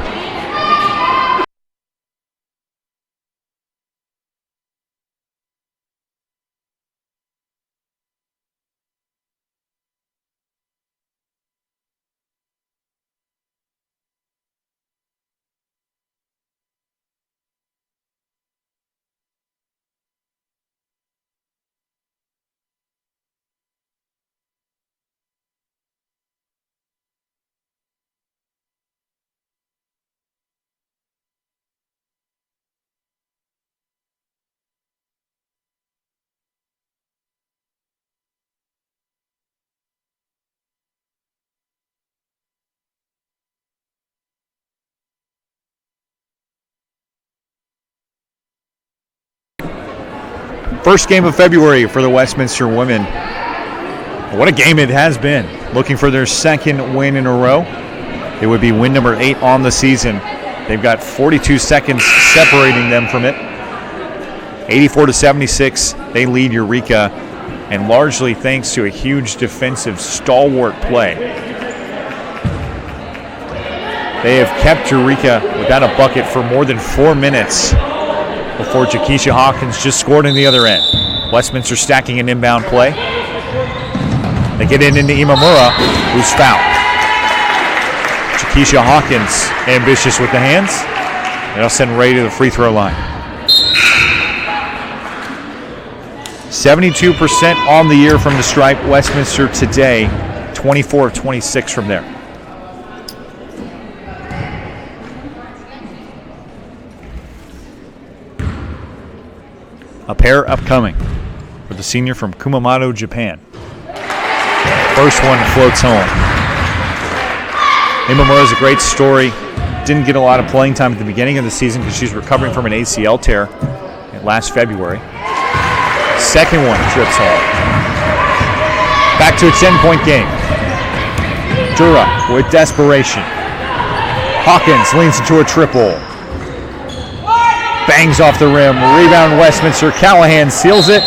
First game of February for the Westminster women. What a game it has been. Looking for their second win in a row. It would be win number 8 on the season. They've got 42 seconds separating them from it. 84-76, they lead Eureka, and largely thanks to a huge defensive stalwart play. They have kept Eureka without a bucket for more than 4 minutes before Jakeisha Hawkins just scored in the other end. Westminster stacking an inbound play. They get it into Imamura, who's fouled. Keisha Hawkins, ambitious with the hands. They'll send Ray to the free throw line. 72% on the year from the stripe. Westminster today, 24 of 26 from there. A pair upcoming for the senior from Kumamoto, Japan. First one floats home. Imamura is a great story. Didn't get a lot of playing time at the beginning of the season because she's recovering from an ACL tear last February. Second one trips home. Back to a 10-point game. Dura with desperation. Hawkins leans into a triple. Bangs off the rim. Rebound Westminster. Callahan seals it.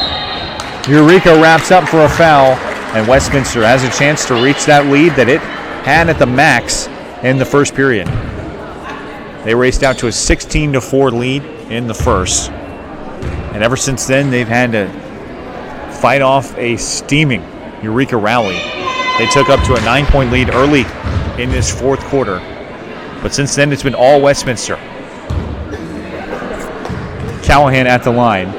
Eureka wraps up for a foul. And Westminster has a chance to reach that lead that it had at the max in the first period. They raced out to a 16-4 lead in the first. And ever since then, they've had to fight off a steaming Eureka rally. They took up to a 9-point lead early in this fourth quarter. But since then, it's been all Westminster. Callahan at the line.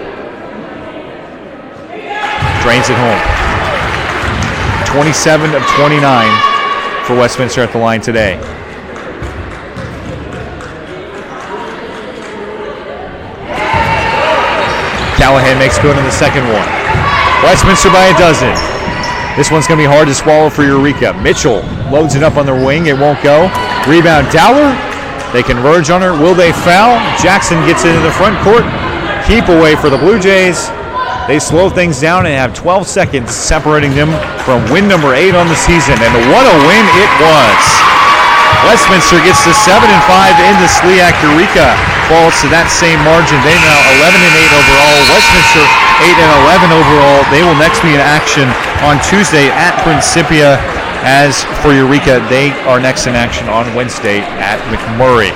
Drains it home. 27 of 29 for Westminster at the line today. Callahan makes good on the second one. Westminster by a dozen. This one's going to be hard to swallow for Eureka. Mitchell loads it up on the wing. It won't go. Rebound Dowler. They converge on her. Will they foul? Jackson gets it in the front court. Keep away for the Blue Jays. They slow things down and have 12 seconds separating them from win number 8 on the season. And what a win it was. Westminster gets to 7-5 in the SLIAC. Eureka falls to that same margin. They now 11-8 overall. Westminster 8-11 overall. They will next be in action on Tuesday at Principia. As for Eureka, they are next in action on Wednesday at McMurray.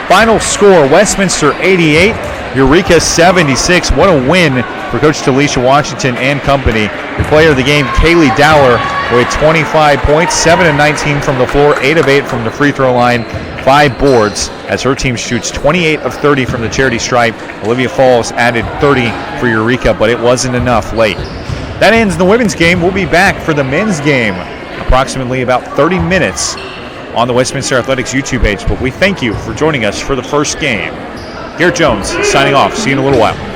Final score, Westminster 88, Eureka 76. What a win for Coach Talisha Washington and company. The player of the game, Kaylee Dowler, with 25 points, 7 of 19 from the floor, 8 of 8 from the free throw line, 5 boards, as her team shoots 28 of 30 from the charity stripe. Olivia Falls added 30 for Eureka, but it wasn't enough late. That ends the women's game. We'll be back for the men's game approximately about 30 minutes on the Westminster Athletics YouTube page, but we thank you for joining us for the first game. Garrett Jones signing off. See you in a little while.